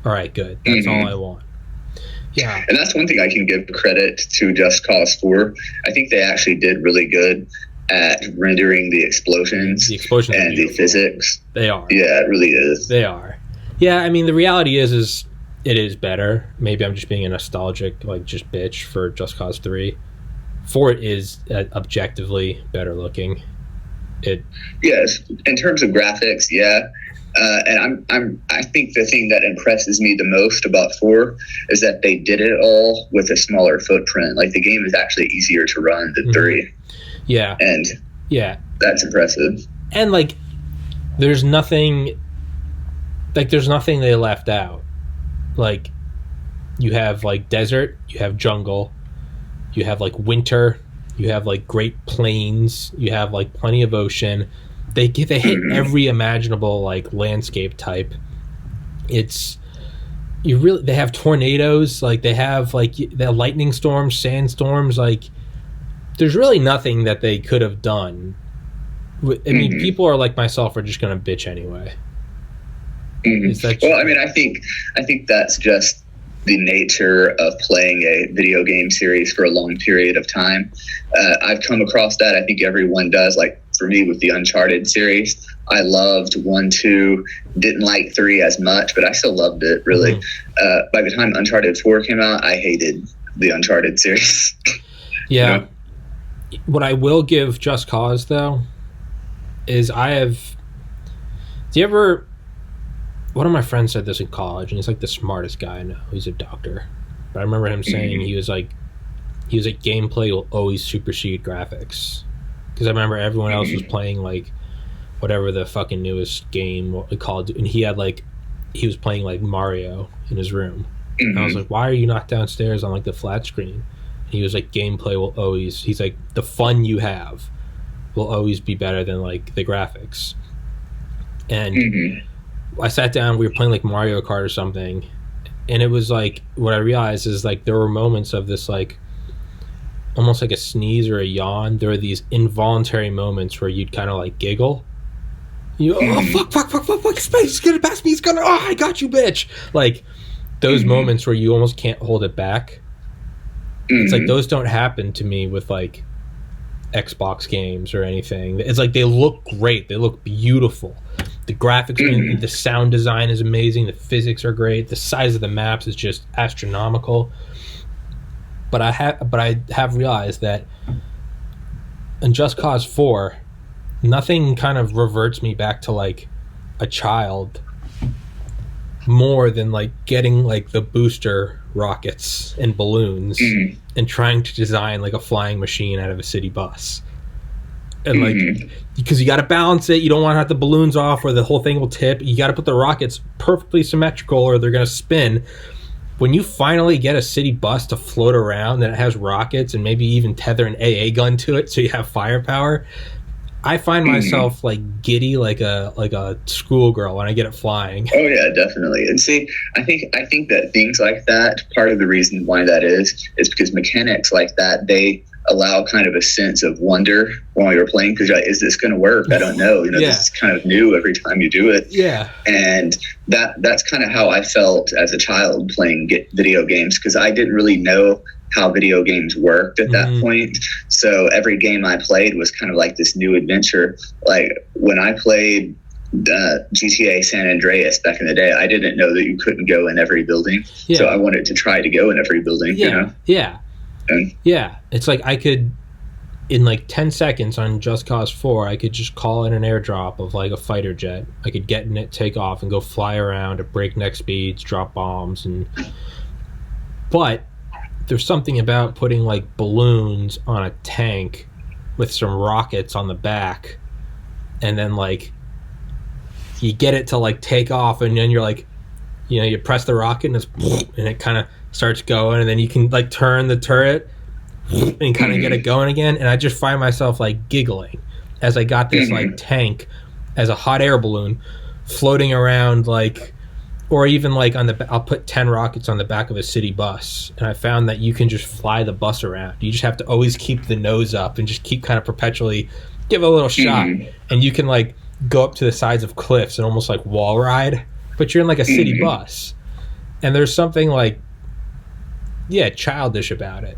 all right, good. That's all I want. Yeah. And that's one thing I can give credit to Just Cause 4. I think they actually did really good at rendering the explosions and the physics. They are. Yeah, it really is. They are. Yeah, I mean, the reality is it is better. Maybe I'm just being a nostalgic, like, just bitch for Just Cause 3. 4 is objectively better looking. Yes, in terms of graphics, yeah. And I think the thing that impresses me the most about 4 is that they did it all with a smaller footprint. Like, the game is actually easier to run than 3. Yeah. And that's impressive. And like, there's nothing they left out. Like, you have like desert, you have jungle, you have like winter, you have like Great Plains, you have like plenty of ocean. They hit every imaginable like landscape type. They have tornadoes, like they have like the lightning storms, sandstorms. Like, there's really nothing that they could have done. I mean, people are like myself are just gonna bitch anyway. Well, I mean, I think that's just the nature of playing a video game series for a long period of time. I've come across that. I think everyone does. Like, for me with the Uncharted series, I loved 1, 2, didn't like 3 as much, but I still loved it, really. By the time Uncharted 4 came out, I hated the Uncharted series. Yeah. You know? What I will give Just Cause, though, is one of my friends said this in college, and he's like the smartest guy I know. He's a doctor. But I remember him saying he was like gameplay will always supersede graphics. Because I remember everyone else was playing like whatever the fucking newest game called, and he was playing like Mario in his room. And I was like, why are you not downstairs on like the flat screen? And he was like, gameplay will always, he's like, the fun you have will always be better than like the graphics. And I sat down, we were playing like Mario Kart or something, and it was like, what I realized is like there were moments of this like almost like a sneeze or a yawn. There were these involuntary moments where you'd kind of like giggle. Fuck, space is gonna pass me, I got you, bitch. Like those moments where you almost can't hold it back. It's like those don't happen to me with like Xbox games or anything. It's like they look great, they look beautiful. The graphics, the sound design is amazing. The physics are great. The size of the maps is just astronomical. But I have realized that in Just Cause 4, nothing kind of reverts me back to like a child more than like getting like the booster rockets and balloons and trying to design like a flying machine out of a city bus. And like, because you got to balance it, you don't want to have the balloons off or the whole thing will tip. You got to put the rockets perfectly symmetrical or they're going to spin. When you finally get a city bus to float around and it has rockets and maybe even tether an AA gun to it so you have firepower, I find myself like giddy like a schoolgirl when I get it flying. Oh yeah, definitely. And see, I think that things like that, part of the reason why that is because mechanics like that, they allow kind of a sense of wonder while you're playing, because you're like, is this going to work? I don't know. This is kind of new every time you do it. Yeah. And that's kind of how I felt as a child playing video games, because I didn't really know how video games worked at that point. So every game I played was kind of like this new adventure. Like when I played GTA San Andreas back in the day, I didn't know that you couldn't go in every building. Yeah. So I wanted to try to go in every building. Yeah. You know? Yeah. Yeah. It's like I could, in like 10 seconds on Just Cause 4, I could just call in an airdrop of like a fighter jet. I could get in it, take off, and go fly around at breakneck speeds, drop bombs. But there's something about putting like balloons on a tank with some rockets on the back, and then like you get it to like take off, and then you're like, you know, you press the rocket and it kind of starts going, and then you can like turn the turret and kind of get it going again. And I just find myself like giggling as I got this like tank as a hot air balloon floating around, like, or even like I'll put 10 rockets on the back of a city bus, and I found that you can just fly the bus around. You just have to always keep the nose up and just keep kind of perpetually give it a little shot, and you can like go up to the sides of cliffs and almost like wall ride, but you're in like a city bus, and there's something like childish about it.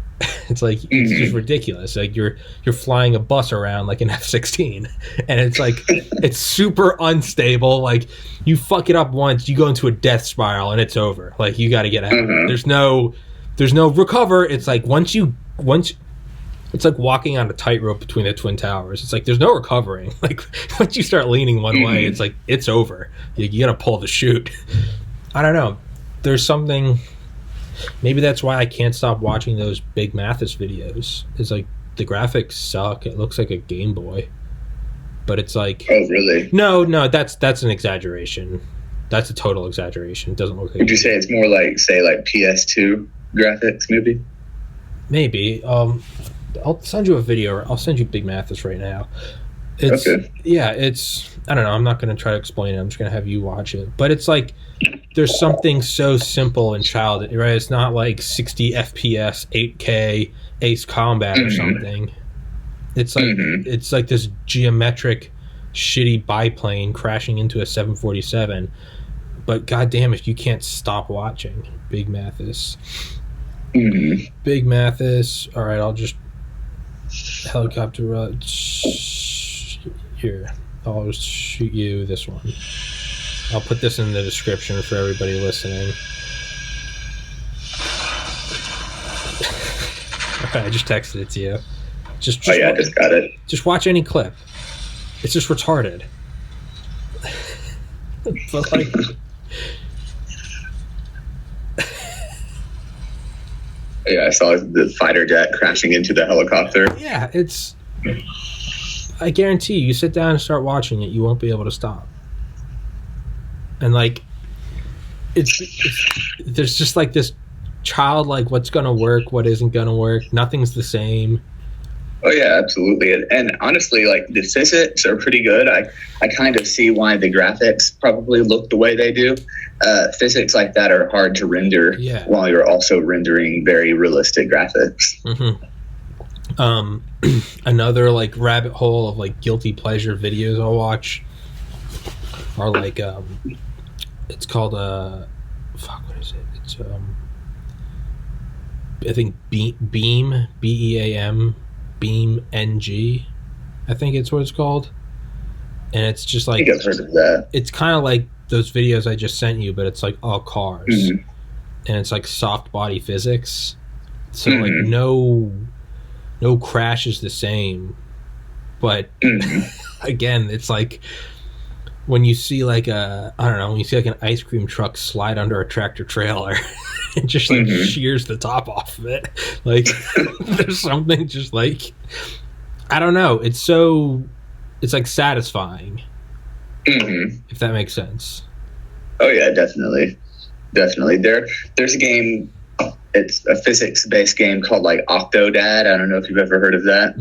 It's like it's just ridiculous. Like you're flying a bus around like an F-16, and it's like it's super unstable. Like you fuck it up once, you go into a death spiral, and it's over. Like you got to get out. There's no recover. It's like once it's like walking on a tightrope between the Twin Towers. It's like there's no recovering. Like once you start leaning one way, it's like it's over. You gotta pull the chute. I don't know. There's something. Maybe that's why I can't stop watching those Big Mathis videos. It's like the graphics suck. It looks like a Game Boy, but it's like, oh really? No, that's an exaggeration. That's a total exaggeration. It doesn't look like. Would you say it's more like, say, like PS2 graphics, maybe? Maybe. I'll send you a video. I'll send you Big Mathis right now. It's okay. Yeah, it's, I don't know. I'm not going to try to explain it. I'm just going to have you watch it. But it's like there's something so simple and childish, right? It's not like 60 FPS, 8K, Ace Combat or something. It's like it's like this geometric, shitty biplane crashing into a 747. But goddamn, if you can't stop watching Big Mathis. Big Mathis. All right, I'll just helicopter here. I'll just shoot you this one. I'll put this in the description for everybody listening. Okay, I just texted it to you. Just I just got it. Just watch any clip. It's just retarded. But like, yeah, I saw the fighter jet crashing into the helicopter. Yeah, I guarantee you sit down and start watching it, you won't be able to stop. And like, there's just like this childlike, what's going to work, what isn't going to work. Nothing's the same. Oh yeah, absolutely. And honestly, like the physics are pretty good. I kind of see why the graphics probably look the way they do. Physics like that are hard to render while you're also rendering very realistic graphics. Another like rabbit hole of like guilty pleasure videos I'll watch are like it's called what is it? It's I think Beam BEAM Beam NG, I think it's what it's called. And it's just like, I think I've heard of that. It's kind of like those videos I just sent you, but it's like all cars, and it's like soft body physics. So like no crash is the same, but again, it's like when you see like when you see like an ice cream truck slide under a tractor trailer and just like shears the top off of it. Like there's something just like, I don't know. It's like satisfying. If that makes sense. Oh yeah, definitely. There's a game. It's a physics-based game called like Octodad. I don't know if you've ever heard of that,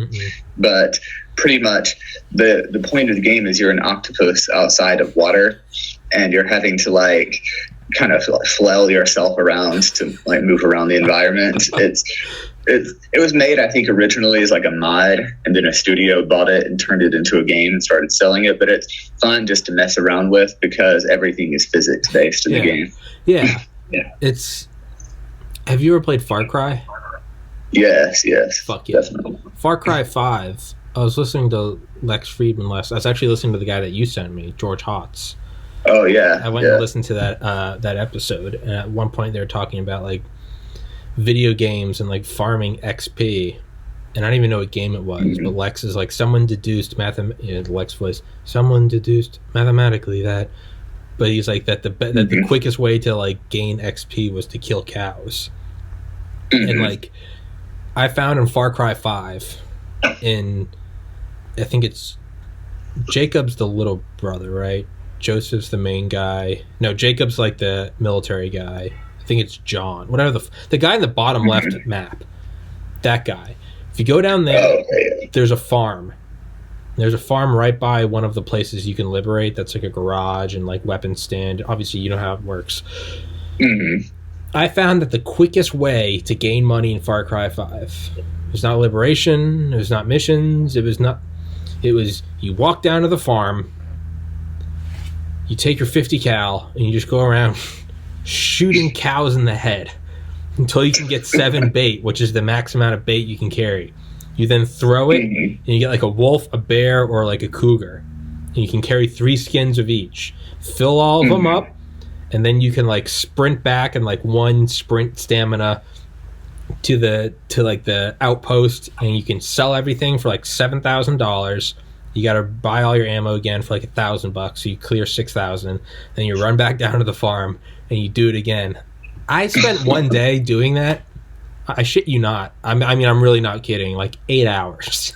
but pretty much the point of the game is you're an octopus outside of water, and you're having to like kind of like flail yourself around to like move around the environment. It was made, I think, originally as like a mod, and then a studio bought it and turned it into a game and started selling it. But it's fun just to mess around with because everything is physics-based in the game. Yeah. Have you ever played Far Cry? Yes. Fuck yeah. Definitely. Far Cry 5 I was listening to Lex Friedman last. I was actually listening to the guy that you sent me, George Hotz. Oh yeah. I went and listened to that episode, and at one point they were talking about like video games and like farming XP, and I don't even know what game it was, but Lex is like, someone deduced Lex voice, someone deduced mathematically that, but he's like that the quickest way to like gain XP was to kill cows. And like I found in Far Cry 5, in I think it's Jacob's the little brother, right? Joseph's the main guy. No, Jacob's like the military guy. I think it's John. Whatever the guy in the bottom left map. That guy. If you go down there, there's a farm. There's a farm right by one of the places you can liberate. That's like a garage and like weapon stand. Obviously, you know how it works. I found that the quickest way to gain money in Far Cry 5 was not liberation. It was not missions. It was you walk down to the farm. You take your 50 cal and you just go around shooting cows in the head until you can get 7 bait, which is the max amount of bait you can carry. You then throw it and you get like a wolf, a bear, or like a cougar. And you can carry 3 skins of each. Fill all of them up, and then you can like sprint back and like 1 sprint stamina to the outpost, and you can sell everything for like $7,000. You got to buy all your ammo again for like $1,000, so you clear 6,000. Then you run back down to the farm and you do it again. I spent one day doing that. I shit you not. I mean, I'm really not kidding. Like 8 hours.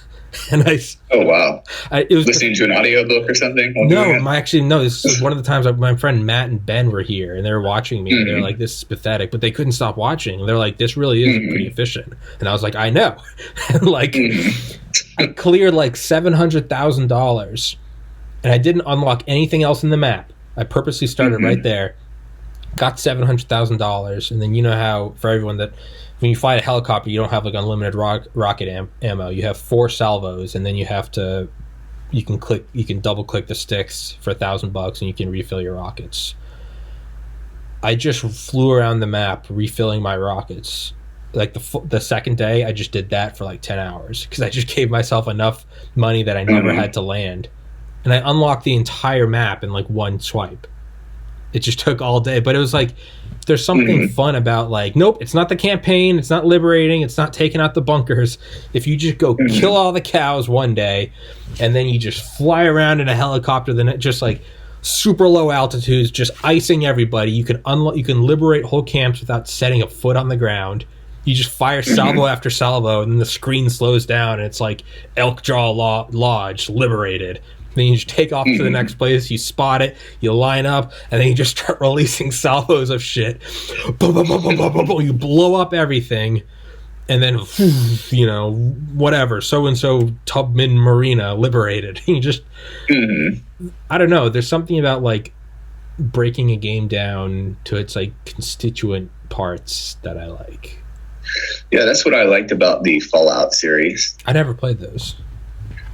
And oh wow! It was listening to an audiobook or something. No. This is one of the times my friend Matt and Ben were here, and they were watching me. And they're like, "This is pathetic," but they couldn't stop watching. They're like, "This really is pretty efficient." And I was like, "I know." And like, I cleared like $700,000, and I didn't unlock anything else in the map. I purposely started right there, got $700,000, and then you know how for everyone that. When you fly a helicopter, you don't have like unlimited rocket ammo. You have 4 salvos, and then you can double click the sticks for $1,000, and you can refill your rockets. I just flew around the map refilling my rockets. Like the second day, I just did that for like 10 hours because I just gave myself enough money that I never had to land, and I unlocked the entire map in like 1 swipe. It just took all day, but it was like there's something fun about like, nope, it's not the campaign, it's not liberating, it's not taking out the bunkers. If you just go kill all the cows one day, and then you just fly around in a helicopter, then just like super low altitudes, just icing everybody. You can liberate whole camps without setting a foot on the ground. You just fire salvo after salvo, and then the screen slows down, and it's like Elk Jaw Lodge liberated. Then you just take off to the next place, you spot it, you line up, and then you just start releasing salvos of shit. Boom, boom, boom, boom, boom, boom, boom. You blow up everything, and then, you know, whatever, so-and-so Tubman Marina liberated. You just, I don't know, there's something about, like, breaking a game down to its, like, constituent parts that I like. Yeah, that's what I liked about the Fallout series. I never played those.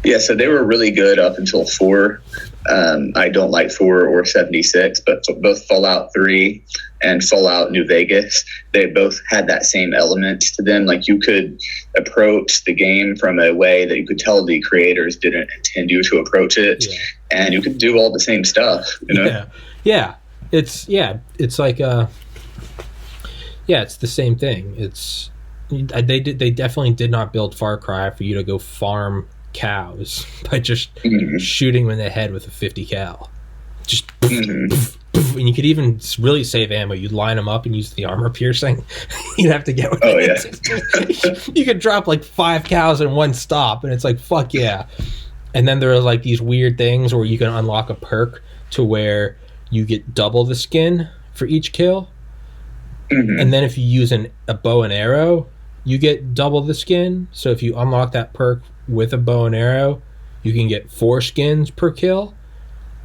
Yeah, so they were really good up until 4. I don't like 4 or 76, but both Fallout 3 and Fallout New Vegas, they both had that same element to them. Like you could approach the game from a way that you could tell the creators didn't intend you to approach it, and you could do all the same stuff. You know? Yeah. It's like it's the same thing. They definitely did not build Far Cry for you to go farm cows by just shooting them in the head with a 50 cal. Just and you could even really save ammo. You'd line them up and use the armor piercing. You'd have to get with it. You could drop like 5 cows in one stop, and it's like, fuck yeah. And then there are like these weird things where you can unlock a perk to where you get double the skin for each kill. And then if you use a bow and arrow, you get double the skin. So if you unlock that perk with a bow and arrow, you can get 4 skins per kill.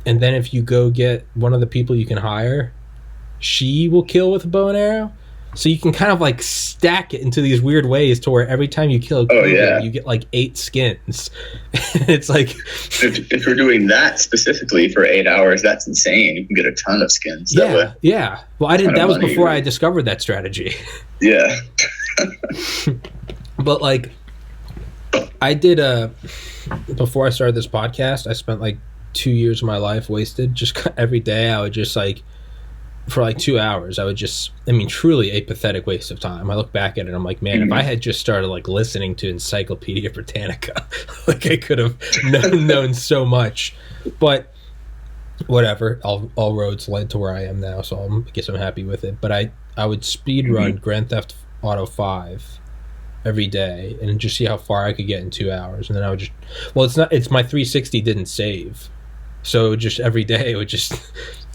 And then if you go get one of the people you can hire, she will kill with a bow and arrow. So you can kind of like stack it into these weird ways to where every time you kill a cougar, you get like 8 skins. It's like if you're doing that specifically for 8 hours, that's insane. You can get a ton of skins. Yeah. Well, that was before I discovered that strategy. Yeah. But like I did before I started this podcast, I spent like 2 years of my life wasted. Just every day, I would just like for like 2 hours. I would just, I mean, truly a pathetic waste of time. I look back at it, and I'm like, man, if I had just started like listening to Encyclopedia Britannica, like I could have known so much. But whatever, all roads led to where I am now, so I guess I'm happy with it. But I would speed run Grand Theft Auto 5 every day and just see how far I could get in 2 hours, and then I would just, well, it's my 360 didn't save, so just every day it would just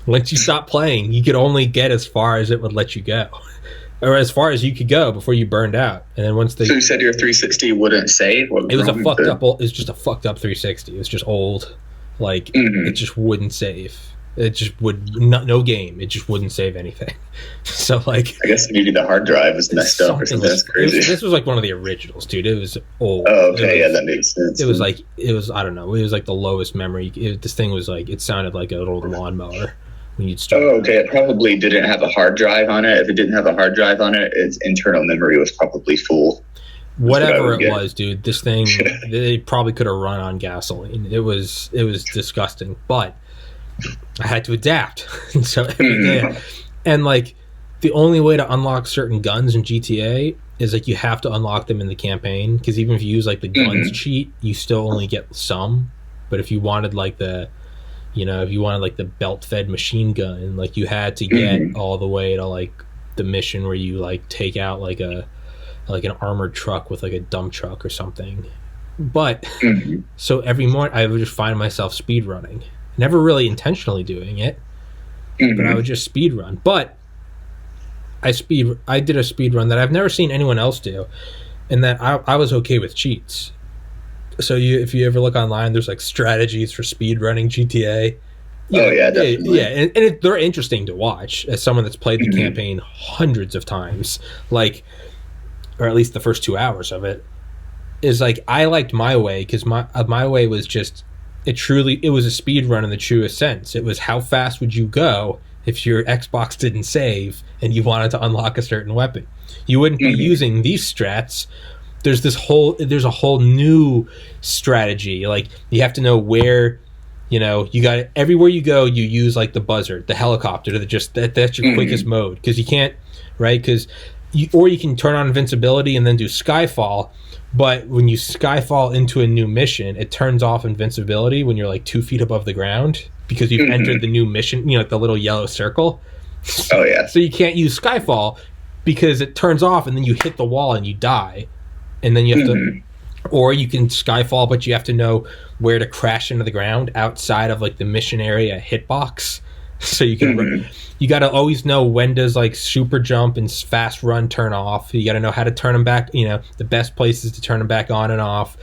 once you stop playing, you could only get as far as it would let you go, or as far as you could go before you burned out. And then once so you said your 360 wouldn't save? It was just a fucked up 360. It was just old, like it just wouldn't save. It just would no game. It just wouldn't save anything. So like, I guess maybe the hard drive was messed up or something. That's crazy. This was like one of the originals, dude. It was old. Oh, okay, yeah, that makes sense. It was I don't know. It was like the lowest memory. This thing was like, it sounded like an old lawnmower when you'd start. Oh, okay. It probably didn't have a hard drive on it. If it didn't have a hard drive on it, its internal memory was probably full. Whatever it was, dude. This thing, they probably could have run on gasoline. It was disgusting, but I had to adapt. And so every day, and like the only way to unlock certain guns in GTA is like you have to unlock them in the campaign, because even if you use like the guns cheat, you still only get some. But if you wanted like the belt fed machine gun, like you had to get all the way to like the mission where you like take out like an armored truck with like a dump truck or something. But so every morning I would just find myself speed running. Never really intentionally doing it, but I would just speed run. But I did a speed run that I've never seen anyone else do, and that I was okay with cheats. So if you ever look online, there's like strategies for speed running GTA. Definitely. Yeah, and they're interesting to watch as someone that's played the campaign hundreds of times, like, or at least the first 2 hours of it. Is like, I liked my way because my way was just. It was a speed run in the truest sense. It was how fast would you go if your Xbox didn't save and you wanted to unlock a certain weapon. You wouldn't be using these strats. There's a whole new strategy. Like, you have to know where, you got everywhere you go, you use like the buzzard, the helicopter, that's your quickest mode, because you can't, right? Because you can turn on invincibility and then do Skyfall. But when you Skyfall into a new mission, it turns off invincibility when you're like 2 feet above the ground, because you've entered the new mission, like the little yellow circle. Oh, yeah. So you can't use Skyfall because it turns off and then you hit the wall and you die. And then you have to, or you can Skyfall, but you have to know where to crash into the ground outside of like the mission area hitbox. So you can you got to always know when does like super jump and fast run turn off. You got to know how to turn them back, the best places to turn them back on and off.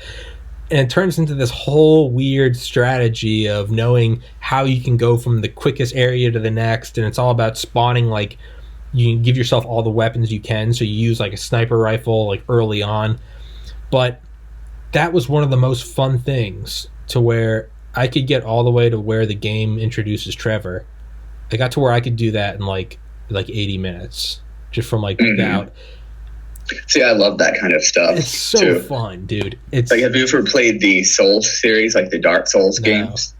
And it turns into this whole weird strategy of knowing how you can go from the quickest area to the next. And it's all about spawning, like, you can give yourself all the weapons you can. So you use like a sniper rifle like early on. But that was one of the most fun things, to where I could get all the way to where the game introduces Trevor. I got to where I could do that in like 80 minutes, just from like without. See, I love that kind of stuff. It's so fun, dude. It's like, have you ever played the Souls series, like the Dark Souls games?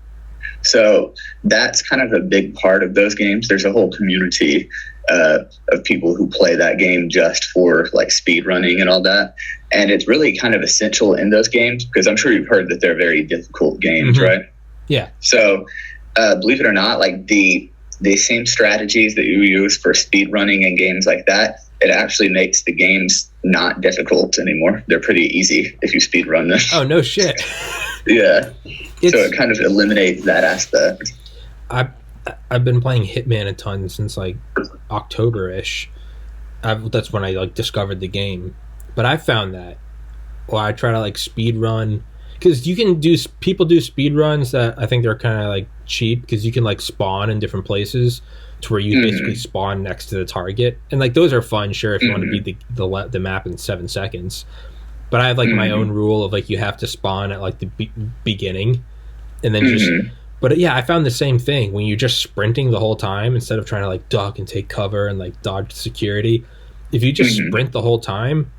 So that's kind of a big part of those games. There's a whole community of people who play that game just for like speed running and all that. And it's really kind of essential in those games, because I'm sure you've heard that they're very difficult games, right? Yeah. So believe it or not, like the same strategies that you use for speed running in games like that, it actually makes the games not difficult anymore. They're pretty easy if you speed run them. Oh, no shit. Yeah. So it kind of eliminates that aspect. I've been playing Hitman a ton since like October-ish. That's when I like discovered the game. But I found that while I try to like speed run, because people do speed runs that I think they're kind of like cheap, because you can like spawn in different places to where you basically spawn next to the target, and like those are fun, sure, if you want to beat the map in 7 seconds. But I have like my own rule of like you have to spawn at like the beginning, and then just. But yeah, I found the same thing when you're just sprinting the whole time instead of trying to like duck and take cover and like dodge security. If you just sprint the whole time,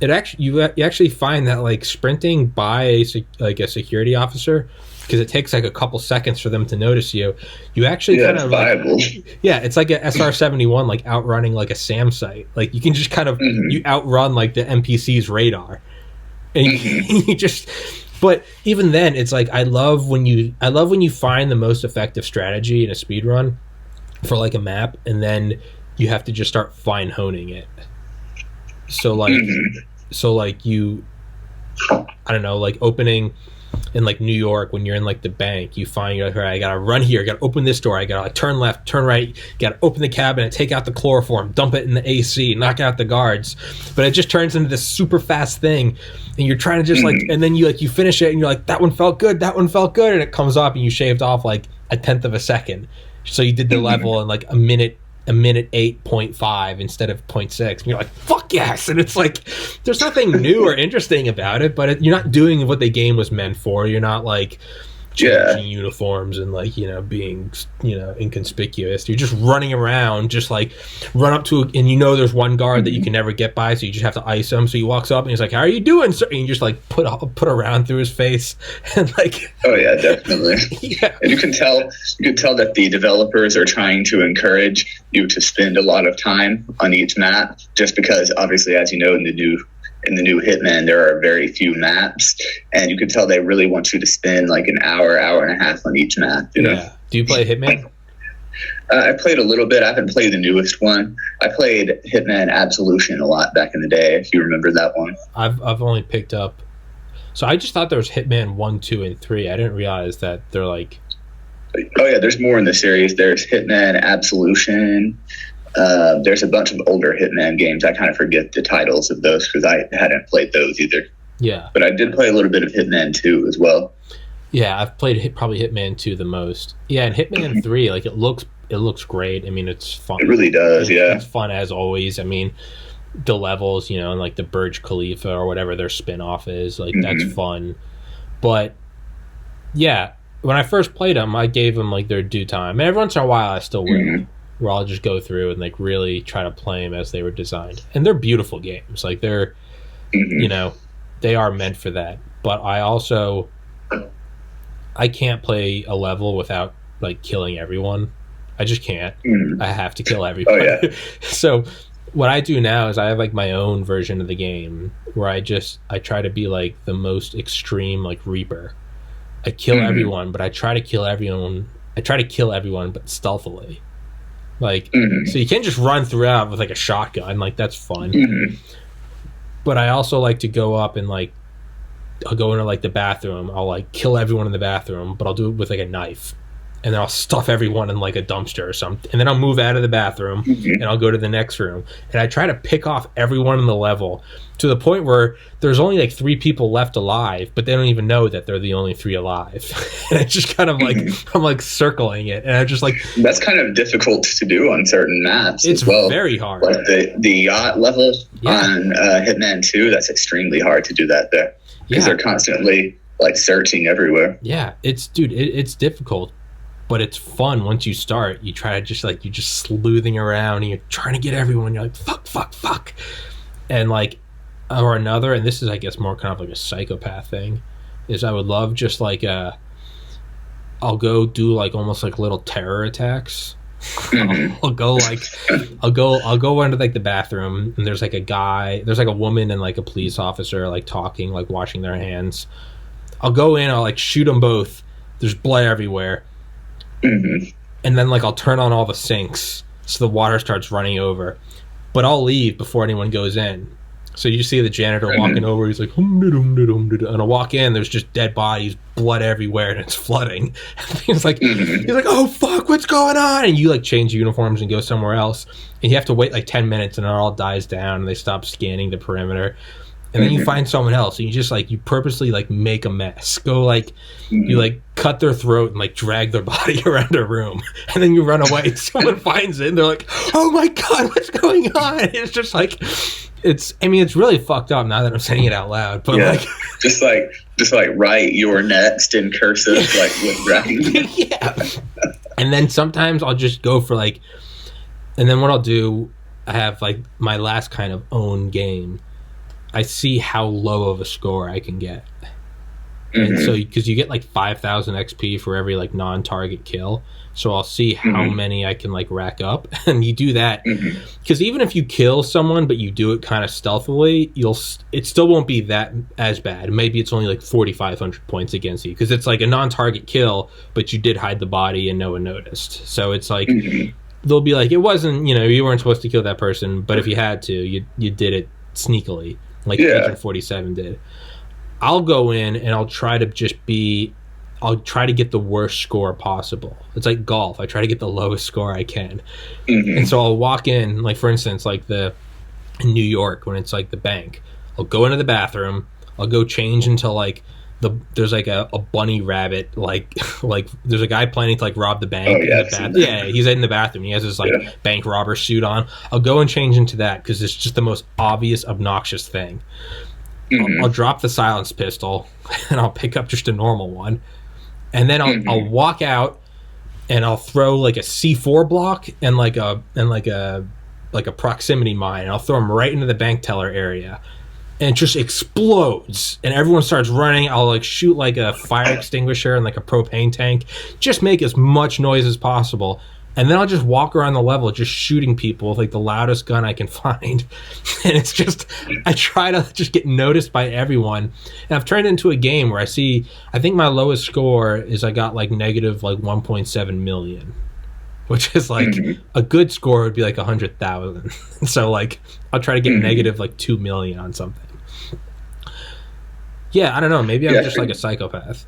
you actually find that like sprinting by a security officer, because it takes like a couple seconds for them to notice you. You actually kind of viable. It's like a SR-71 like outrunning like a SAM site. Like you can just kind of you outrun like the NPC's radar, and you just. But even then, it's like I love when you find the most effective strategy in a speed run for like a map, and then you have to just start fine honing it. So like you, I don't know, like opening in like New York when you're in like the bank, you find you're like, all right, I gotta run here, I gotta open this door, I gotta like turn left, turn right, gotta open the cabinet, take out the chloroform, dump it in the AC, knock out the guards. But it just turns into this super fast thing, and you're trying to just like, and then you finish it, and you're like, that one felt good, and it comes up, and you shaved off like a tenth of a second. So you did the level in like a minute 8.5 instead of 0.6, and you're like, fuck yes. And it's like there's nothing new or interesting about it, but you're not doing what the game was meant for. You're not like changing uniforms and like, you know, being, you know, inconspicuous. You're just running around, just like run up to and you know there's one guard that you can never get by, so you just have to ice him. So he walks up and he's like, how are you doing, sir? And you just like put a round through his face and like oh yeah, definitely. And you can tell that the developers are trying to encourage you to spend a lot of time on each map, just because obviously, as you know, in the new Hitman, there are very few maps, and you can tell they really want you to spend like an hour and a half on each map. You know? Yeah. Do you play Hitman? I played a little bit. I haven't played the newest one. I played Hitman Absolution a lot back in the day, if you remember that one. I've only picked up. So I just thought there was Hitman 1, 2, and 3. I didn't realize that they're like. Oh yeah, there's more in the series. There's Hitman Absolution. There's a bunch of older Hitman games. I kind of forget the titles of those because I hadn't played those either. Yeah. But I did play a little bit of Hitman 2 as well. Yeah, I've played probably Hitman 2 the most. Yeah, and Hitman 3, like it looks great. I mean, it's fun. It really does, yeah. It's fun as always. I mean, the levels, you know, and like the Burj Khalifa or whatever their spin-off is, like that's fun. But yeah, when I first played them, I gave them like their due time. And every once in a while I still will. Where I'll just go through and like really try to play them as they were designed. And they're beautiful games. Like they're, you know, they are meant for that. But I can't play a level without like killing everyone. I just can't. I have to kill everybody. Oh, yeah. So what I do now is I have like my own version of the game where I try to be like the most extreme like Reaper. I kill everyone, but I try to kill everyone but stealthily. Like, so you can't just run throughout with like a shotgun. Like that's fun. But I also like to go up and like, I'll go into like the bathroom. I'll like kill everyone in the bathroom, but I'll do it with like a knife. And then I'll stuff everyone in like a dumpster or something. And then I'll move out of the bathroom and I'll go to the next room. And I try to pick off everyone in the level to the point where there's only like 3 people left alive, but they don't even know that they're the only 3 alive. And it's just kind of like, I'm like circling it. And I just like... That's kind of difficult to do on certain maps as well. It's very hard. Like the yacht level on Hitman 2, that's extremely hard to do that there. Because they're constantly like searching everywhere. Yeah, it's difficult. But it's fun once you start. You try to you're just sleuthing around and you're trying to get everyone. You're like, fuck. And like, or another, and this is, I guess, more kind of like a psychopath thing, is I would love just like, I'll go do like almost like little terror attacks. I'll go into like the bathroom and there's like a woman and like a police officer like talking, like washing their hands. I'll go in, I'll like shoot them both. There's blood everywhere. And then like I'll turn on all the sinks so the water starts running over, but I'll leave before anyone goes in. So you see the janitor walking over, he's like, and I walk in, there's just dead bodies, blood everywhere, and it's flooding. He's like, oh fuck, what's going on? And you like change uniforms and go somewhere else, and you have to wait like 10 minutes and it all dies down and they stop scanning the perimeter. And then you find someone else, and you just like, you purposely like make a mess. Go like, you like cut their throat and like drag their body around a room, and then you run away. Someone finds it, and they're like, "Oh my god, what's going on?" It's just like, it's really fucked up now that I'm saying it out loud. But like, just like write "you're next" in cursive, like with writing. And then sometimes I'll just go for like, and then what I'll do, I have like my last kind of own game. I see how low of a score I can get. And so, because you get like 5,000 XP for every like non-target kill, so I'll see how many I can like rack up, and you do that because even if you kill someone but you do it kind of stealthily, it still won't be that as bad. Maybe it's only like 4,500 points against you because it's like a non-target kill, but you did hide the body and no one noticed. So it's like they'll be like, it wasn't, you weren't supposed to kill that person, but if you had to, you did it sneakily, like Agent 47 did. I'll go in and I'll try to get the worst score possible. It's like golf. I try to get the lowest score I can. And so I'll walk in, like for instance, like in New York when it's like the bank. I'll go into the bathroom. I'll go change until like there's like a bunny rabbit, like there's a guy planning to like rob the bank. He's in the bathroom. He has his like bank robber suit on. I'll go and change into that because it's just the most obvious, obnoxious thing. I'll drop the silenced pistol and I'll pick up just a normal one, and then I'll walk out and I'll throw like a C4 block and like a proximity mine, and I'll throw them right into the bank teller area, and it just explodes and everyone starts running. I'll like shoot like a fire extinguisher and like a propane tank, just make as much noise as possible. And then I'll just walk around the level just shooting people with like the loudest gun I can find. And it's just, I try to just get noticed by everyone. And I've turned it into a game where I think my lowest score is I got like negative like 1.7 million, which is like a good score would be like 100,000. So like I'll try to get negative like 2 million on something. Yeah, I don't know. Maybe I'm just like a psychopath.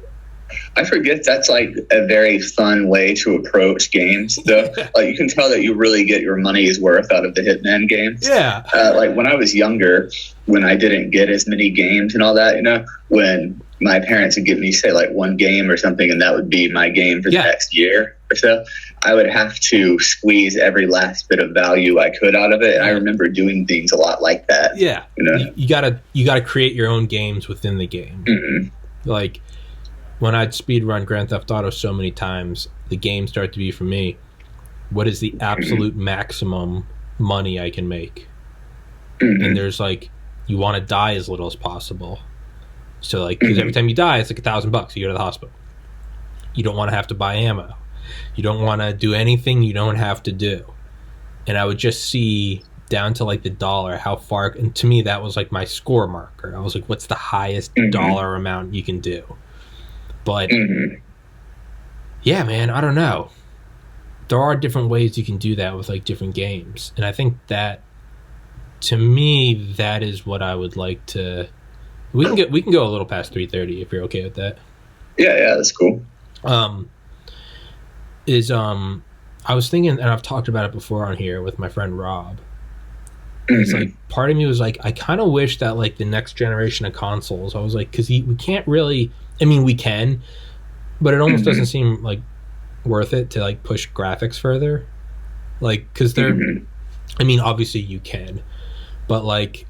I forget that's like a very fun way to approach games, though. Like you can tell that you really get your money's worth out of the Hitman games. Yeah. Like when I was younger, when I didn't get as many games and all that, when my parents would give me say like one game or something, and that would be my game for the next year or so, I would have to squeeze every last bit of value I could out of it. And I remember doing things a lot like that. Yeah. You gotta create your own games within the game. Like when I'd speedrun Grand Theft Auto so many times, the game started to be for me, what is the absolute maximum money I can make? And there's like, you want to die as little as possible. So like, because every time you die, it's like $1,000. You go to the hospital. You don't want to have to buy ammo. You don't want to do anything you don't have to do. And I would just see down to like the dollar how far, and to me that was like my score marker. I was like, what's the highest dollar amount you can do? But yeah, man, I don't know. There are different ways you can do that with like different games, and I think that, to me, that is what I would like to. We can go a little past 3:30 if you're okay with that. Yeah, that's cool. I was thinking, and I've talked about it before on here with my friend Rob. It's like part of me was like, I kind of wish that like the next generation of consoles, I was like, because we can't really. I mean, we can, but it almost doesn't seem like worth it to like push graphics further, like because they're. I mean, obviously you can, but like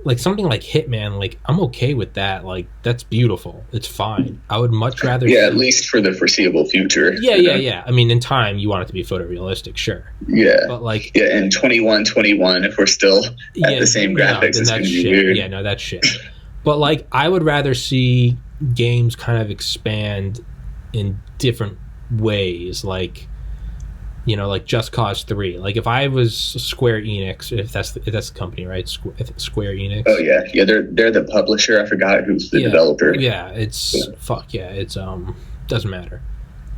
like something like Hitman, like I'm okay with that. Like that's beautiful. It's fine. I would much rather. Yeah, at least for the foreseeable future. Yeah. I mean, in time, you want it to be photorealistic, sure. Yeah, but like in 21, if we're still at the same graphics, it's gonna be weird. Yeah, no, that's shit. But like, I would rather see games kind of expand in different ways, like like Just Cause 3. Like if I was Square Enix, if that's the company, right? Square Enix. Oh yeah, they're the publisher. I forgot who's the developer. Yeah, it's it's doesn't matter.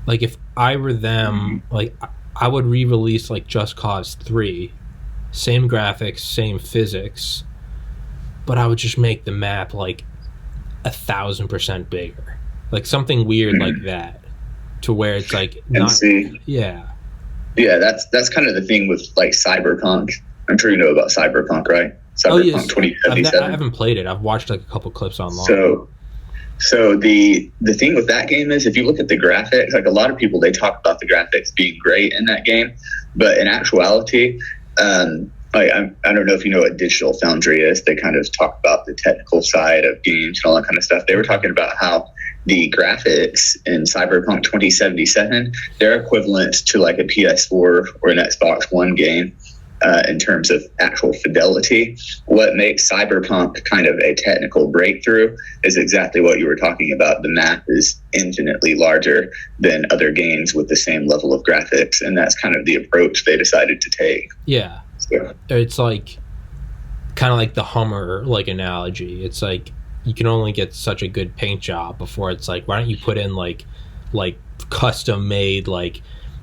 Like if I were them, like I would re-release like Just Cause 3, same graphics, same physics, but I would just make the map like 1,000% bigger, like something weird like that, to where it's like that's kind of the thing with like Cyberpunk. I'm sure you know about Cyberpunk, right? Cyberpunk 2077. I haven't played it. I've watched like a couple clips online. So the thing with that game is, if you look at the graphics, like a lot of people, they talk about the graphics being great in that game, but in actuality, I don't know if you know what Digital Foundry is. They kind of talk about the technical side of games and all that kind of stuff. They were talking about how the graphics in Cyberpunk 2077, they're equivalent to like a PS4 or an Xbox One game. in terms of actual fidelity. What makes Cyberpunk kind of a technical breakthrough is exactly what you were talking about. The map is infinitely larger than other games with the same level of graphics, and that's kind of the approach they decided to take. Yeah. So. It's like kind of like the Hummer like analogy. It's like you can only get such a good paint job before it's like, why don't you put in like custom made, like,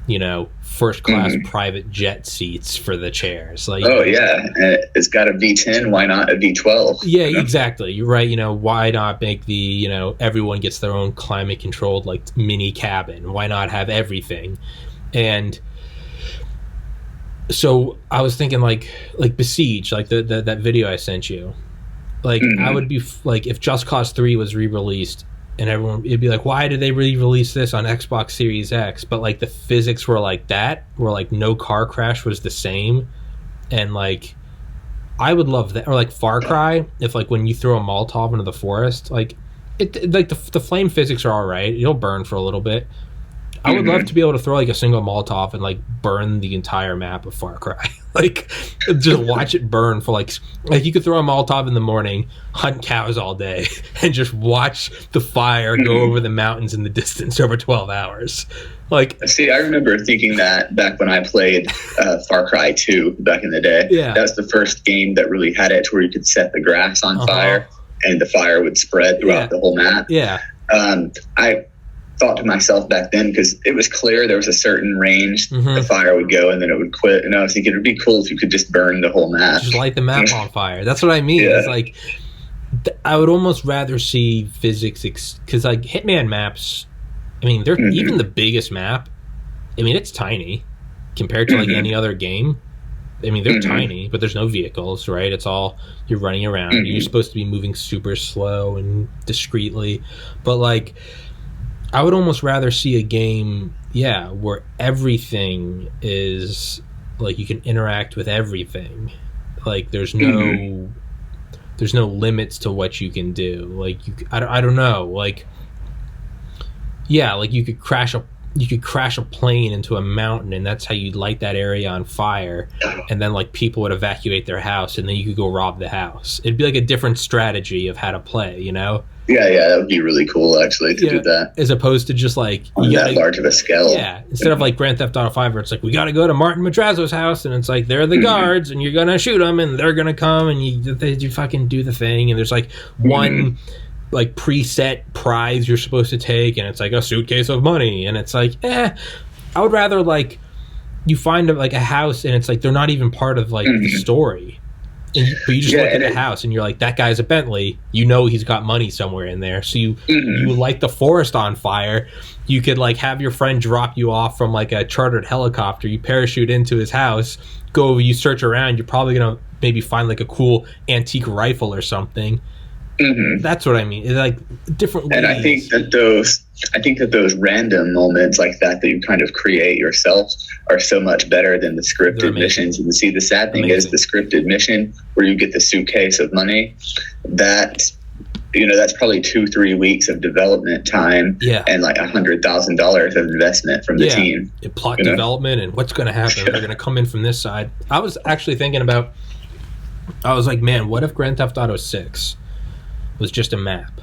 you know, first class private jet seats for the chairs. Like, oh yeah, it's got a V10. Why not a V12? Yeah, exactly. You're right. You know, why not make the, you know, everyone gets their own climate controlled like mini cabin? Why not have everything? And so I was thinking like Besiege, like that video I sent you. Like I would be like, if Just Cause 3 was re-released, and everyone, it'd be like, why did they re-release this on Xbox Series X? But like the physics were like that, where like no car crash was the same, and like I would love that. Or like Far Cry, if like when you throw a Molotov into the forest, like it like the flame physics are all right. It'll burn for a little bit. I would love to be able to throw like a single Molotov and like burn the entire map of Far Cry. Like just watch it burn for like you could throw a Molotov in the morning, hunt cows all day, and just watch the fire go over the mountains in the distance over 12 hours. Like, see, I remember thinking that back when I played Far Cry 2 back in the day. Yeah. That was the first game that really had it to where you could set the grass on fire and the fire would spread throughout the whole map. Yeah. I thought to myself back then, because it was clear there was a certain range the fire would go and then it would quit, and I was thinking it'd be cool if you could just burn the whole map, just light the map on fire. That's what I mean. It's like I would almost rather see physics, because like Hitman maps, I mean, they're even the biggest map, I mean, it's tiny compared to like any other game. I mean, they're tiny, but there's no vehicles, right? It's all, you're running around. You're supposed to be moving super slow and discreetly, but like I would almost rather see a game, where everything is like you can interact with everything. Like there's no limits to what you can do. Like I don't know. Like like you could crash a plane into a mountain, and that's how you light that area on fire, and then like people would evacuate their house, and then you could go rob the house. It'd be like a different strategy of how to play, you know? Yeah, that would be really cool, actually, to do that. As opposed to just like on that large of a scale. Yeah, instead of like Grand Theft Auto 5, where it's like, we got to go to Martin Madrazo's house, and it's like they're the guards, and you're gonna shoot them, and they're gonna come, and you fucking do the thing, and there's like one like preset prize you're supposed to take, and it's like a suitcase of money, and it's like, I would rather like you find like a house, and it's like they're not even part of like the story. But you just look at the house and you're like, that guy's a Bentley. You know he's got money somewhere in there. So you light the forest on fire. You could like have your friend drop you off from like a chartered helicopter. You parachute into his house, go, you search around. You're probably going to maybe find like a cool antique rifle or something. That's what I mean. It's like different ways. And I think that those random moments like that you kind of create yourself are so much better than the scripted missions. And see, the sad thing is the scripted mission where you get the suitcase of money, that's probably 2-3 weeks of development time and like $100,000 of investment from the team. Plot development and what's going to happen. They're going to come in from this side. I was actually thinking about, I was like, man, what if Grand Theft Auto 6 was just a map?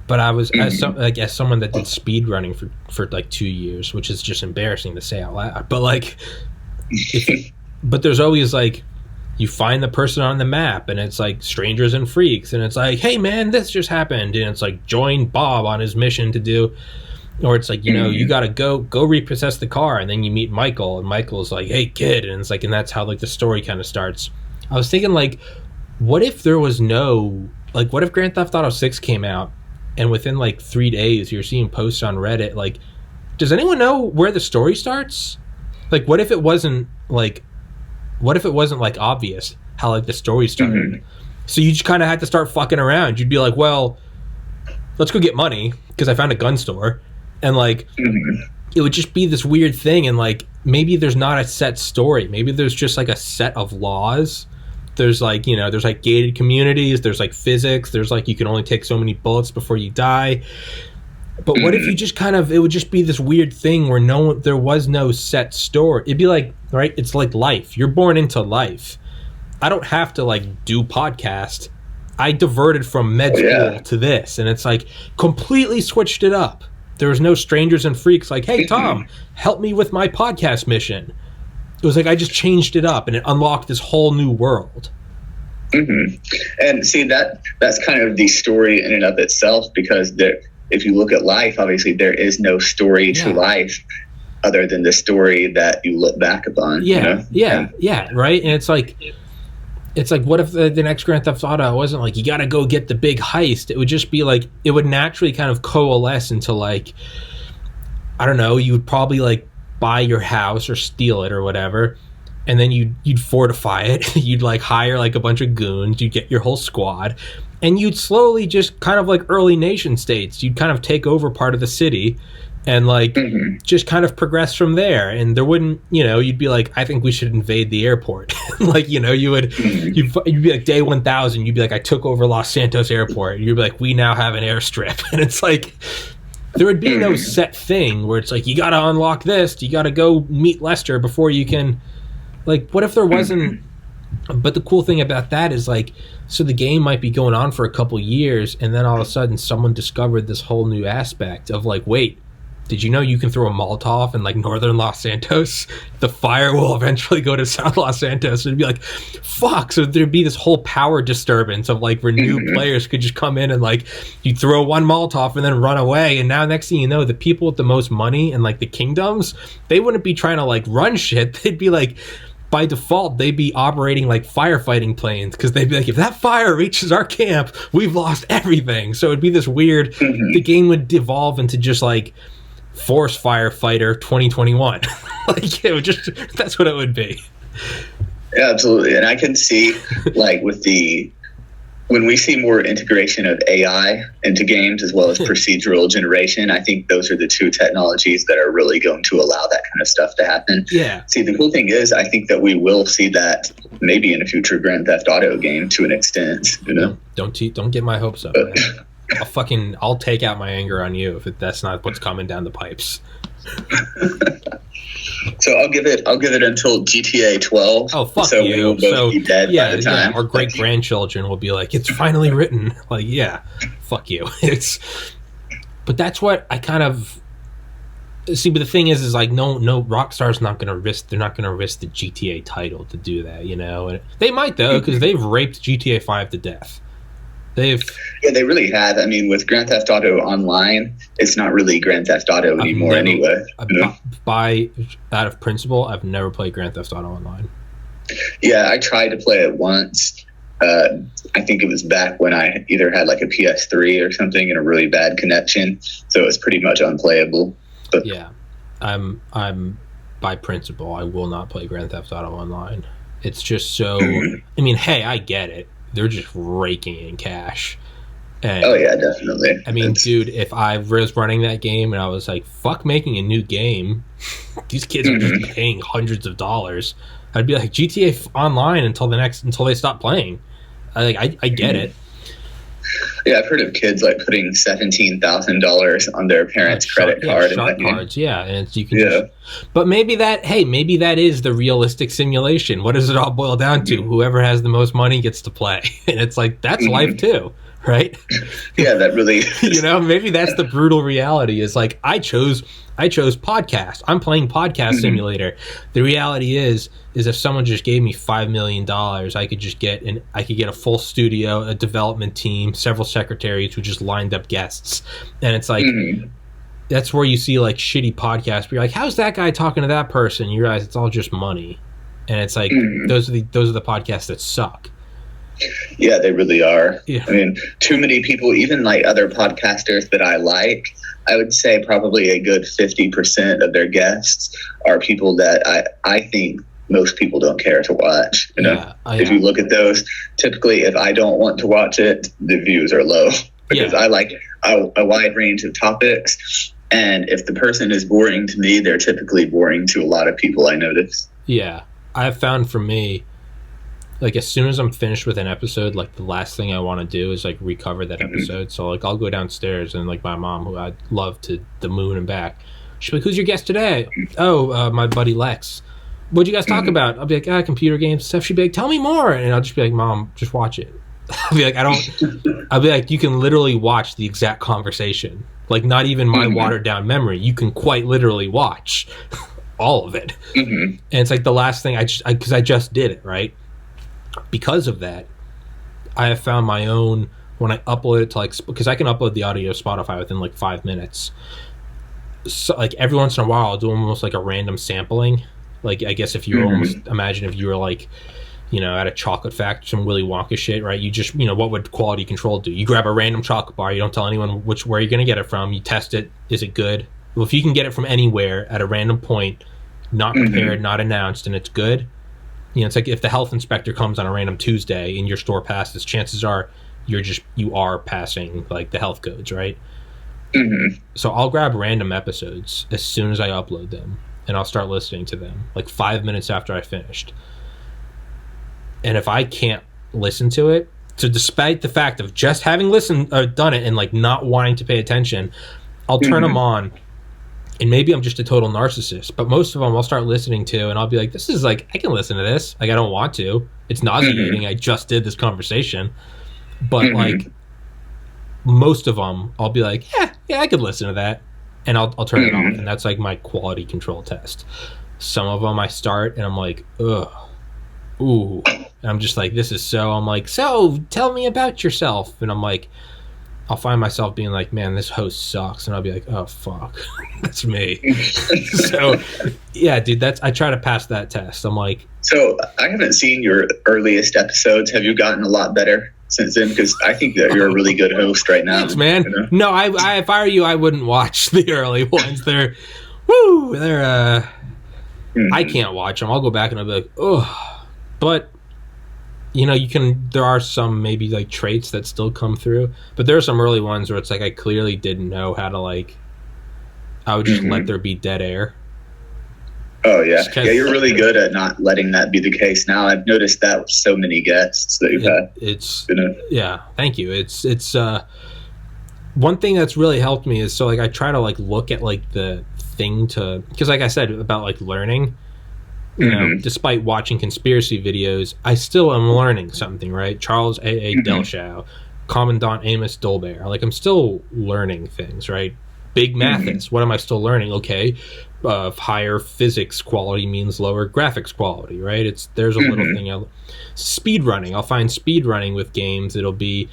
But I was as someone that did speed running for like 2 years, which is just embarrassing to say out loud. But like, but there's always like, you find the person on the map, and it's like strangers and freaks, and it's like, hey man, this just happened, and it's like join Bob on his mission to do, or it's like, you know, you gotta go repossess the car, and then you meet Michael, and Michael's like, hey kid, and it's like, and that's how like the story kind of starts. I was thinking like, what if there was no, like, what if Grand Theft Auto 6 came out, and within like 3 days you're seeing posts on Reddit like, does anyone know where the story starts? Like, what if it wasn't like obvious how like the story started? So you just kind of had to start fucking around. You'd be like, well, let's go get money because I found a gun store, and like it would just be this weird thing, and like maybe there's not a set story, maybe there's just like a set of laws. There's like, you know, there's like gated communities, there's like physics, there's like you can only take so many bullets before you die. But what if you just it would just be this weird thing where there was no set story. It'd be like, right, it's like life. You're born into life. I don't have to like do podcast. I diverted from med school to this, and it's like completely switched it up. There was no strangers and freaks like, hey, Tom, help me with my podcast mission. It was like I just changed it up, and it unlocked this whole new world. Mm-hmm. And see, that's kind of the story in and of itself, because if you look at life, obviously there is no story to life other than the story that you look back upon. Yeah, you know? Right? And it's like, what if the next Grand Theft Auto wasn't like, you got to go get the big heist? It would just be like, it would naturally kind of coalesce into like, I don't know, you would probably like buy your house or steal it or whatever, and then you'd fortify it. You'd like hire like a bunch of goons. You'd get your whole squad, and you'd slowly just kind of like early nation states. You'd kind of take over part of the city, and like just kind of progress from there. And there wouldn't, you'd be like, I think we should invade the airport. Like, you'd be like day 1000. You'd be like, I took over Los Santos Airport. You'd be like, we now have an airstrip. And it's like, there would be no set thing where it's like, you got to unlock this. You got to go meet Lester before you can. Like, what if there wasn't? But the cool thing about that is like, so the game might be going on for a couple years, and then all of a sudden someone discovered this whole new aspect of like, wait, did you know you can throw a Molotov in like northern Los Santos? The fire will eventually go to South Los Santos. It'd be like, fuck. So there'd be this whole power disturbance of like where new players could just come in and like you throw one Molotov and then run away. And now next thing you know, the people with the most money and like the kingdoms, they wouldn't be trying to like run shit. They'd be like, by default, they'd be operating like firefighting planes, because they'd be like, if that fire reaches our camp, we've lost everything. So it'd be this weird, the game would devolve into just like Force Firefighter 2021. Like, it would just, that's what it would be. Yeah, absolutely. And I can see like when we see more integration of AI into games as well as procedural generation, I think those are the two technologies that are really going to allow that kind of stuff to happen. Yeah. See, the cool thing is, I think that we will see that maybe in a future Grand Theft Auto game to an extent, Don't get my hopes up. I'll take out my anger on you if that's not what's coming down the pipes. So I'll give it until GTA 12. Oh, fuck so you. We will both be dead by the time. Our great grandchildren will be like, it's finally written. Like, yeah, fuck you. But that's what I kind of see. But the thing is like, no, Rockstar's not going to risk. They're not going to risk the GTA title to do that, And they might though, because they've raped GTA 5 to death. Yeah, they really have. I mean, with Grand Theft Auto Online, it's not really Grand Theft Auto anymore anyway. Out of principle, I've never played Grand Theft Auto Online. Yeah, I tried to play it once. I think it was back when I either had like a PS3 or something and a really bad connection, so it was pretty much unplayable. But yeah, I'm by principle, I will not play Grand Theft Auto Online. It's just so. I mean, hey, I get it. They're just raking in cash. And, oh, yeah, definitely. I mean, dude, if I was running that game and I was like, fuck making a new game, these kids are just paying hundreds of dollars, I'd be like, GTA Online until they stop playing. I get it. Yeah, I've heard of kids like putting $17,000 on their parents' credit card. Shark cards, and you can but maybe that is the realistic simulation. What does it all boil down to? Whoever has the most money gets to play, and it's like that's life too, right? Yeah, that really. Maybe that's the brutal reality. Is like I chose podcast. I'm playing Podcast Simulator. The reality is if someone just gave me $5 million, I could just get a full studio, a development team, several secretaries who just lined up guests, and it's like that's where you see like shitty podcasts. Where you're like, how's that guy talking to that person? You realize it's all just money, and it's like those are the podcasts that suck. Yeah, they really are. Yeah. I mean, too many people, even like other podcasters that I like, I would say probably a good 50% of their guests are people that I think most people don't care to watch. If you look at those, typically if I don't want to watch it, the views are low because I like a wide range of topics. And if the person is boring to me, they're typically boring to a lot of people, I notice. Yeah. I've found for me, like as soon as I'm finished with an episode, like the last thing I want to do is like recover that episode. So like I'll go downstairs and like my mom, who I love to the moon and back, she'll be like, "Who's your guest today?" "Oh, my buddy Lex." "What'd you guys talk about?" I'll be like, "Computer games stuff." She'd be like, "Tell me more," and I'll just be like, "Mom, just watch it." I'll be like, I'll be like, you can literally watch the exact conversation. Like, not even my watered down memory. You can quite literally watch all of it. And it's like the last thing because I just did it, right? Because of that, I have found my own, when I upload it to like, because I can upload the audio to Spotify within like 5 minutes. So like every once in a while, I'll do almost like a random sampling. Like, I guess if you were almost, imagine if you were like, you know, at a chocolate factory, some Willy Wonka shit, right? You just, you know, what would quality control do? You grab a random chocolate bar, you don't tell anyone where you're going to get it from, you test it, is it good? Well, if you can get it from anywhere at a random point, not prepared, not announced, and it's good, you know, it's like if the health inspector comes on a random Tuesday and your store passes, chances are you are passing like the health codes, right? So I'll grab random episodes as soon as I upload them, and I'll start listening to them like 5 minutes after I finished. And if I can't listen to it, so despite the fact of just having listened or done it and like not wanting to pay attention, I'll turn them on, and maybe I'm just a total narcissist, but most of them I'll start listening to, and I'll be like, this is like, I can listen to this. Like, I don't want to. It's nauseating. I just did this conversation. But like most of them, I'll be like, yeah, I could listen to that, and I'll turn it on, and that's like my quality control test. Some of them I start, and I'm like, ugh. Ooh, and I'm just like, this is so, I'm like, so tell me about yourself, and I'm like, I'll find myself being like, man, this host sucks, and I'll be like, oh fuck, that's me. So yeah, dude, I try to pass that test. I'm like, so I haven't seen your earliest episodes. Have you gotten a lot better since then? Because I think that you're a really good host right now. Thanks, man. You know? No, I if I were you, I wouldn't watch the early ones. They're I can't watch them. I'll go back and I'll be like, oh. But, you know, there are some maybe like traits that still come through, but there are some early ones where it's like I clearly didn't know how to like, I would just let there be dead air. Oh, yeah. Yeah, you're really good at not letting that be the case now. I've noticed that with so many guests that you've had. It's, yeah, thank you. It's one thing that's really helped me is, so like I try to like look at like the thing to, because like I said about like learning, you know, despite watching conspiracy videos, I still am learning something, right? Charles A.A. Delshow, Commandant Amos Dolbear. Like, I'm still learning things, right? Big Mathis. What am I still learning? Okay, higher physics quality means lower graphics quality, right? There's a little thing. Speed running. I'll find speed running with games. It'll be,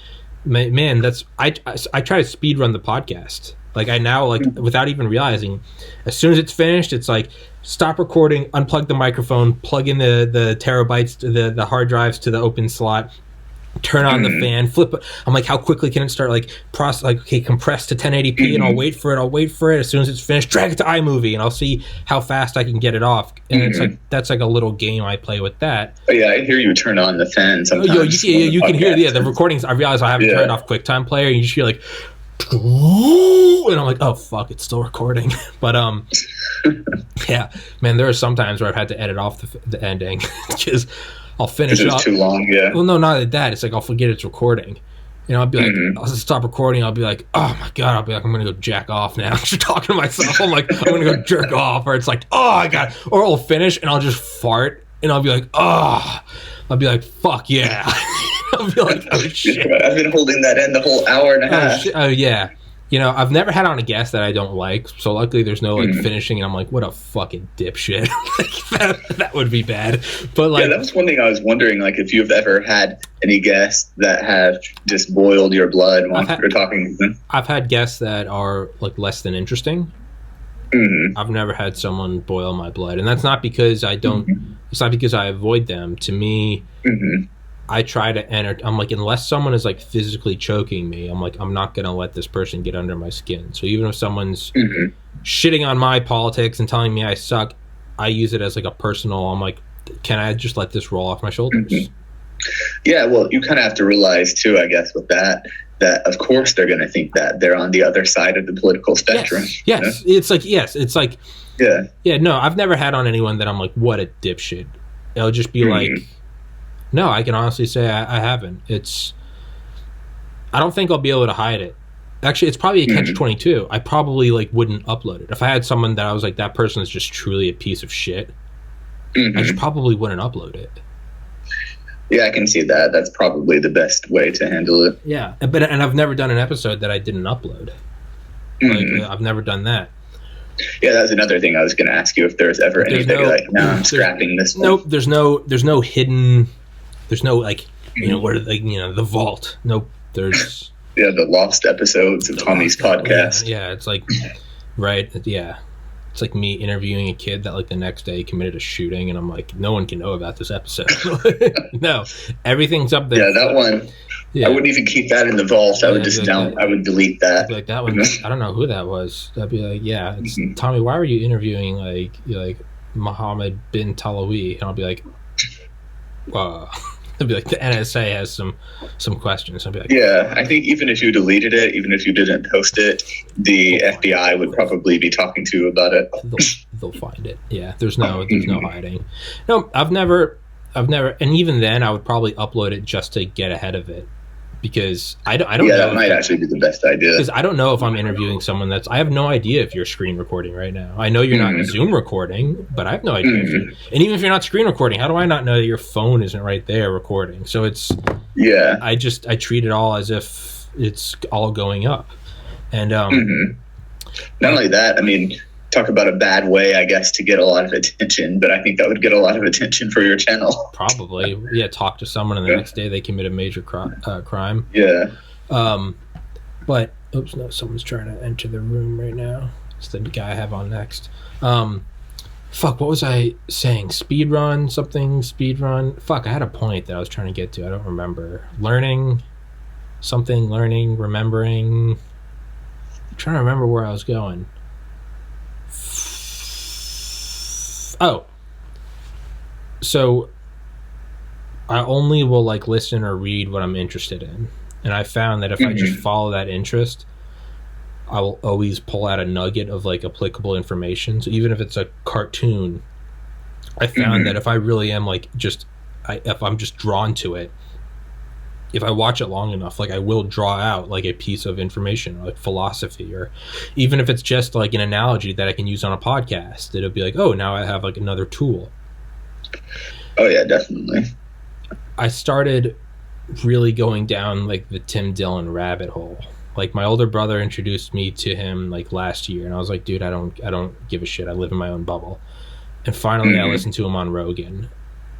man, I try to speed run the podcast. Like, I now, like, without even realizing, as soon as it's finished, it's like, stop recording, unplug the microphone, plug in the terabytes, the hard drives to the open slot, turn on the fan, flip it. I'm like, how quickly can it start? Like, okay, compress to 1080p, and I'll wait for it. As soon as it's finished, drag it to iMovie, and I'll see how fast I can get it off. And it's like, that's like a little game I play with that. Oh, yeah, I hear you turn on the fan sometimes. You can hear the recordings. I realize I haven't turned off QuickTime Player, and you just hear like, and I'm like, oh fuck, it's still recording. But yeah, man, there are some times where I've had to edit off the ending because I'll finish it too long. Yeah. Well, no, not that. It's like I'll forget it's recording. You know, I'll be like, I'll just stop recording. I'll be like, oh my god. I'll be like, I'm gonna go jack off now. Just talking to myself. I'm like, I'm gonna go jerk off. Or it's like, oh, I got it. Or I'll finish and I'll just fart and I'll be like, oh. I'll be like, fuck yeah. I'll be like, oh shit. I've been holding that in the whole hour and a half. Oh yeah. You know, I've never had on a guest that I don't like, so luckily there's no like finishing, and I'm like, what a fucking dipshit. that would be bad. But like, yeah, that was one thing I was wondering, like, if you've ever had any guests that have just boiled your blood while you're talking to them. I've had guests that are like less than interesting. I've never had someone boil my blood, and that's not because I don't. It's not because I avoid them. To me, I try to I'm like, unless someone is like physically choking me, I'm like, I'm not gonna let this person get under my skin. So even if someone's shitting on my politics and telling me I suck, I use it as like a personal. I'm like, can I just let this roll off my shoulders? Yeah, well, you kind of have to realize too, I guess, with that of course they're going to think that they're on the other side of the political spectrum. Yes. You know? It's like, yeah. No, I've never had on anyone that I'm like, what a dipshit. It'll just be like, No, I can honestly say I haven't. I don't think I'll be able to hide it. Actually, it's probably a catch-22. I probably like wouldn't upload it. If I had someone that I was like, that person is just truly a piece of shit, I just probably wouldn't upload it. Yeah, I can see that. That's probably the best way to handle it. Yeah, and I've never done an episode that I didn't upload. Like, I've never done that. Yeah, that's another thing I was going to ask you, if there's ever anything like, no, I'm scrapping this one. Nope, there's no hidden, there's no like, where like, the vault. Nope, there's... Yeah, the lost episodes of Tommy's podcast. Yeah, it's like, right, yeah. It's like me interviewing a kid that like the next day committed a shooting, and I'm like, no one can know about this episode. No, everything's up there. Yeah, that one. Yeah. I wouldn't even keep that in the vault. I would just I would delete that. I'd be like, that one, I don't know who that was. I'd be like, yeah, it's Tommy, why were you interviewing like Mohammed bin Talawi? And I'll be like, I'd be like, the NSA has some questions. I'd be like, yeah, I think even if you deleted it, even if you didn't post it, the FBI would probably be talking to you about it. They'll find it. Yeah, there's no hiding. No, I've never, and even then, I would probably upload it just to get ahead of it, because I don't know. Yeah, that might actually be the best idea. Because I don't know if I'm interviewing someone I have no idea if you're screen recording right now. I know you're not Zoom recording, but I have no idea. And even if you're not screen recording, how do I not know that your phone isn't right there recording? So it's... Yeah. I treat it all as if it's all going up. And... Not only that, I mean... Talk about a bad way, I guess, to get a lot of attention, but I think that would get a lot of attention for your channel. Probably. Yeah, talk to someone and the next day they commit a major crime. Yeah. But, oops, no, someone's trying to enter the room right now. It's the guy I have on next. Fuck, what was I saying? Speedrun, Fuck, I had a point that I was trying to get to. I don't remember. Remembering. I'm trying to remember where I was going. Oh, so I only will like listen or read what I'm interested in, and I found that if I just follow that interest, I will always pull out a nugget of like applicable information. So even if it's a cartoon, I found that if I really am like if I'm just drawn to it, if I watch it long enough, like I will draw out like a piece of information, or like philosophy, or even if it's just like an analogy that I can use on a podcast, it'll be like, oh, now I have like another tool. Oh yeah, definitely. I started really going down like the Tim Dillon rabbit hole. Like my older brother introduced me to him like last year, and I was like, dude, I don't give a shit. I live in my own bubble. And finally I listened to him on Rogan.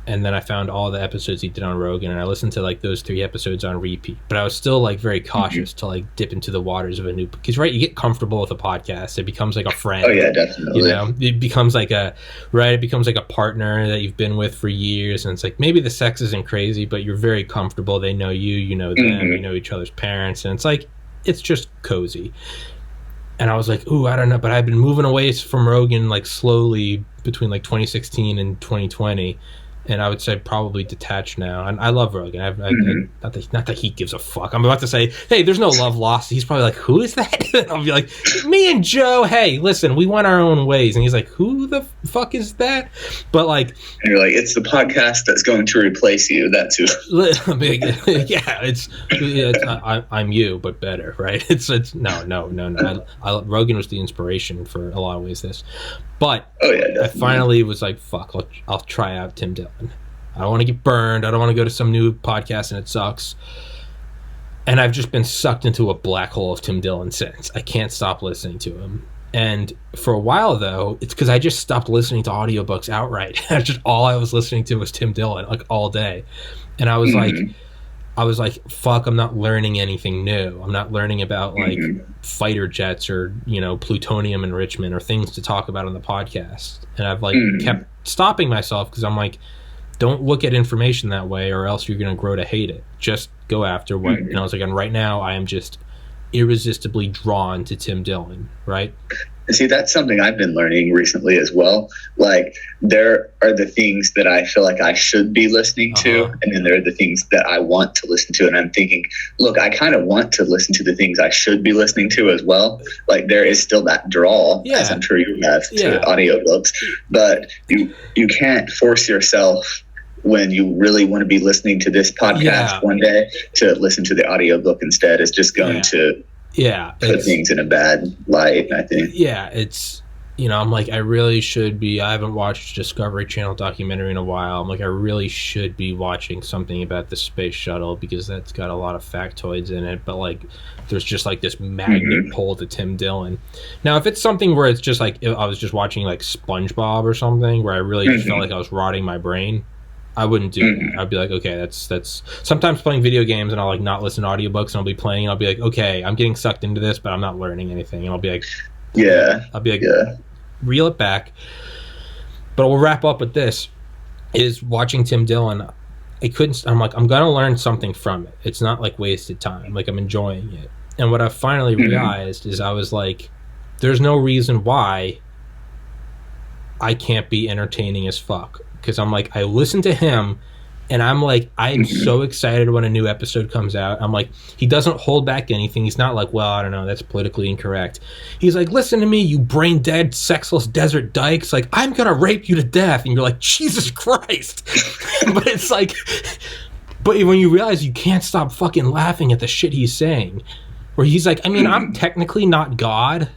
And then I found all the episodes he did on Rogan, and I listened to like those 3 episodes on repeat. But I was still like very cautious to like dip into the waters of a new, because right, you get comfortable with a podcast, it becomes like a friend. Oh yeah, definitely. It becomes like a partner that you've been with for years, and it's like maybe the sex isn't crazy, but you're very comfortable. They know you, you know them, you know each other's parents, and it's like it's just cozy. And I was like, ooh, I don't know, but I've been moving away from Rogan like slowly between like 2016 and 2020. And I would say probably detached now. And I love Rogan. Not that he gives a fuck. I'm about to say, hey, there's no love lost. He's probably like, who is that? I'll be like, me and Joe, hey, listen, we went our own ways. And he's like, who the fuck is that? But like... And you're like, it's the podcast that's going to replace you. That's who... I'm you, but better, right? It's no. Rogan was the inspiration for a lot of ways this. But I finally was like, fuck, I'll try out Tim Dillon. I don't want to get burned. I don't want to go to some new podcast and it sucks. And I've just been sucked into a black hole of Tim Dillon since. I can't stop listening to him. And for a while, though, it's because I just stopped listening to audiobooks outright. That's just all I was listening to was Tim Dillon, like all day. And I was like, fuck, I'm not learning anything new. I'm not learning about like fighter jets or, plutonium enrichment or things to talk about on the podcast. And I've like kept stopping myself because I'm like, don't look at information that way or else you're going to grow to hate it. Just go after what, and I was like, and right now I am just irresistibly drawn to Tim Dillon, right? See, that's something I've been learning recently as well. Like, there are the things that I feel like I should be listening to, and then there are the things that I want to listen to. And I'm thinking, look, I kind of want to listen to the things I should be listening to as well. Like, there is still that draw, as I'm sure you have, to audiobooks. But you can't force yourself when you really want to be listening to this podcast one day, to listen to the audiobook instead is just going to put things in a bad light, I think. Yeah, it's, you know, I'm like, I really should be, I haven't watched Discovery Channel documentary in a while. I'm like, I really should be watching something about the space shuttle because that's got a lot of factoids in it. But like, there's just like this magnet pull to Tim Dillon. Now, if it's something where it's just like, I was just watching like SpongeBob or something where I really just felt like I was rotting my brain, I wouldn't do that. I'd be like, okay, that's sometimes playing video games and I'll like not listen to audiobooks and I'll be playing and I'll be like, okay, I'm getting sucked into this, but I'm not learning anything. And I'll be like, reel it back. But we'll wrap up with this, is watching Tim Dillon. I'm like, I'm going to learn something from it. It's not like wasted time. Like, I'm enjoying it. And what I finally realized is I was like, there's no reason why I can't be entertaining as fuck. Because I'm like, I listen to him and I'm like, I'm so excited when a new episode comes out. I'm like, he doesn't hold back anything. He's not like, well, I don't know, that's politically incorrect. He's like, listen to me, you brain dead, sexless desert dykes. Like, I'm going to rape you to death. And you're like, Jesus Christ. But it's like, but when you realize you can't stop fucking laughing at the shit he's saying, where he's like, I mean, I'm technically not God,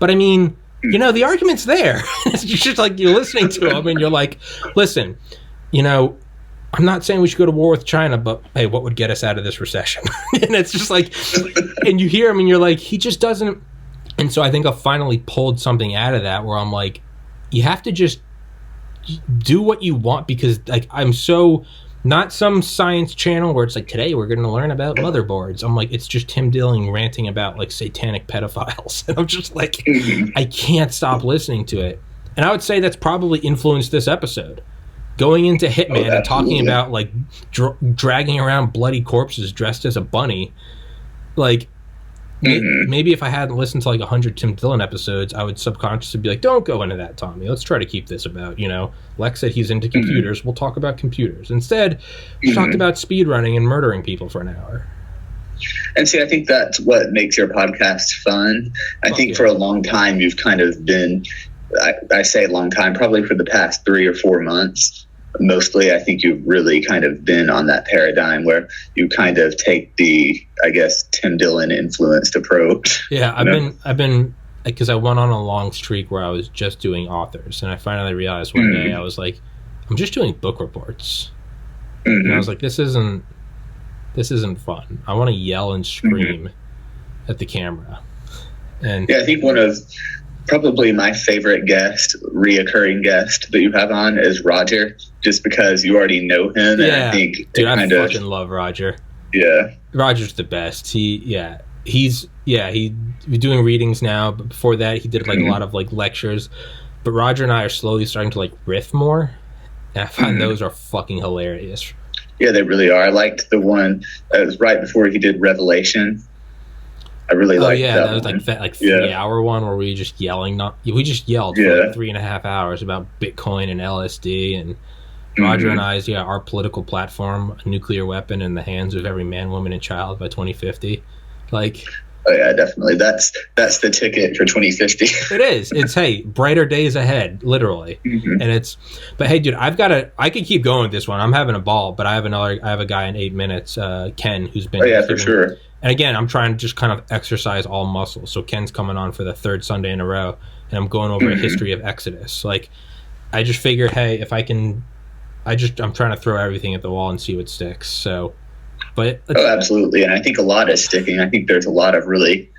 but I mean, you know, the argument's there. It's just like you're listening to him and you're like, listen, you know, I'm not saying we should go to war with China, but hey, what would get us out of this recession? And it's just like, and you hear him and you're like, he just doesn't. And so I think I finally pulled something out of that where I'm like, you have to just do what you want, because like, I'm so not some science channel where it's like, today we're going to learn about motherboards. I'm like, it's just Tim Dillon ranting about like satanic pedophiles. And I'm just like, I can't stop listening to it. And I would say that's probably influenced this episode. Going into Hitman and talking about like dragging around bloody corpses dressed as a bunny. Like, maybe if I hadn't listened to like 100 Tim Dillon episodes, I would subconsciously be like, don't go into that, Tommy. Let's try to keep this about, you know, Lex said he's into computers. We'll talk about computers. Instead, we talked about speedrunning and murdering people for an hour. And see, I think that's what makes your podcast fun. I think for a long time, you've kind of been, I say a long time, probably for the past 3 or 4 months, mostly, I think you've really kind of been on that paradigm where you kind of take the, I guess, Tim Dillon influenced approach. Yeah, I've been, because I went on a long streak where I was just doing authors, and I finally realized one day, I was like, I'm just doing book reports. And I was like, this isn't fun. I want to yell and scream at the camera. And yeah, I think one of probably my favorite reoccurring guest that you have on is Roger, just because you already know him. And I think I fucking love Roger. Yeah. Roger's the best. He's doing readings now, but before that he did like a lot of like lectures. But Roger and I are slowly starting to like riff more, and I find those are fucking hilarious. Yeah, they really are. I liked the one that was right before he did Revelation. I really liked that was like that 3-hour one where we just yelling. We just yelled for like 3.5 hours about Bitcoin and LSD, and Roger and I's our political platform, a nuclear weapon in the hands of every man, woman, and child by 2050. Like, oh yeah, definitely. That's the ticket for 2050. It is. It's hey, brighter days ahead, literally. And it's, but hey, dude, I could keep going with this one. I'm having a ball, but I have a guy in 8 minutes, Ken, who's been. Oh yeah, for sure. And again, I'm trying to just kind of exercise all muscles. So Ken's coming on for the 3rd Sunday in a row, and I'm going over a history of Exodus. Like, I just figured, hey, if I can, I'm trying to throw everything at the wall and see what sticks. So, but absolutely, and I think a lot is sticking. I think there's a lot of really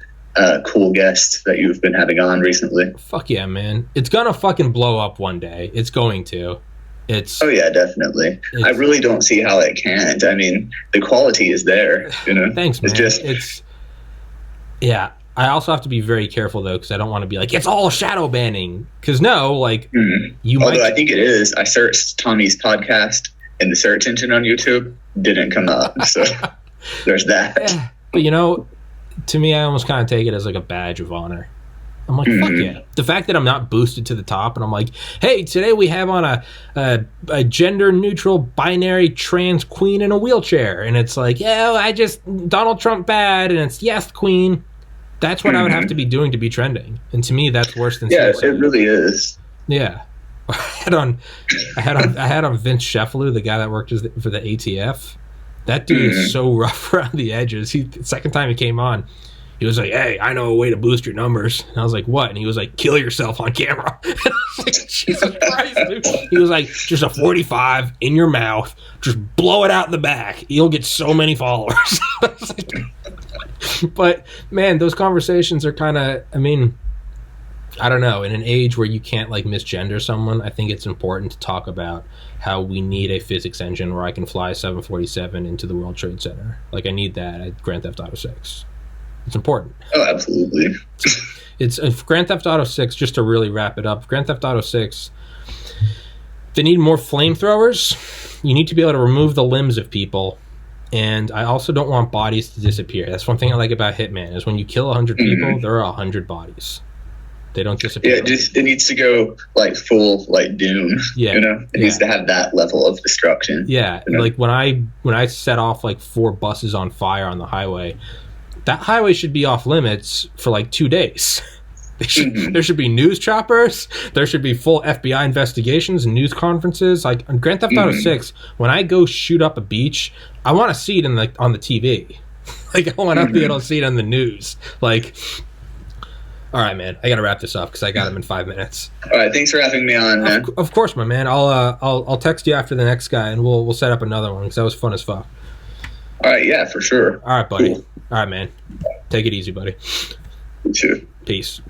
cool guests that you've been having on recently. Fuck yeah, man! It's gonna fucking blow up one day. It's going to. Oh yeah, definitely. I really don't see how it can't. I mean, the quality is there, you know. Thanks, man. Yeah. I also have to be very careful though, because I don't want to be like, it's all shadow banning. Because Although I think it is. I searched Tommy's podcast in the search engine on YouTube, didn't come up. So there's that. Yeah. But to me, I almost kind of take it as like a badge of honor. I'm like, fuck yeah. The fact that I'm not boosted to the top and I'm like, hey, today we have on a gender-neutral binary trans queen in a wheelchair. And it's like, Donald Trump bad, and it's yes, queen. That's what I would have to be doing to be trending. And to me, that's worse than suicide. It really is. Yeah. I had on Vince Sheffler, the guy that worked for the ATF. That dude is so rough around the edges. The second time he came on, he was like, "Hey, I know a way to boost your numbers." And I was like, "What?" And he was like, "Kill yourself on camera." And I was like, Jesus Christ, dude. He was like, "Just a 45 in your mouth, just blow it out in the back. You'll get so many followers." But man, those conversations are kind of, I mean, I don't know. In an age where you can't like misgender someone, I think it's important to talk about how we need a physics engine where I can fly a 747 into the World Trade Center. Like, I need that at Grand Theft Auto 6. It's important. Oh, absolutely. It's Grand Theft Auto 6, just to really wrap it up, Grand Theft Auto 6, they need more flamethrowers. You need to be able to remove the limbs of people. And I also don't want bodies to disappear. That's one thing I like about Hitman, is when you kill 100 people, there are 100 bodies. They don't disappear. Yeah, it needs to go like full like Doom. Yeah, you know, it needs to have that level of destruction. Yeah, you know? Like when I set off like 4 buses on fire on the highway, that highway should be off limits for like 2 days. There should be news choppers. There should be full FBI investigations and news conferences. Like on Grand Theft Auto 6, when I go shoot up a beach, I want to see it on the TV. Like I want to be able to see it on the news. Like. All right, man. I got to wrap this up because I got him in 5 minutes. All right, thanks for having me on, man. Of course, my man. I'll text you after the next guy, and we'll set up another one because that was fun as fuck. All right, yeah, for sure. All right, buddy. Cool. All right, man. Take it easy, buddy. You too. Peace.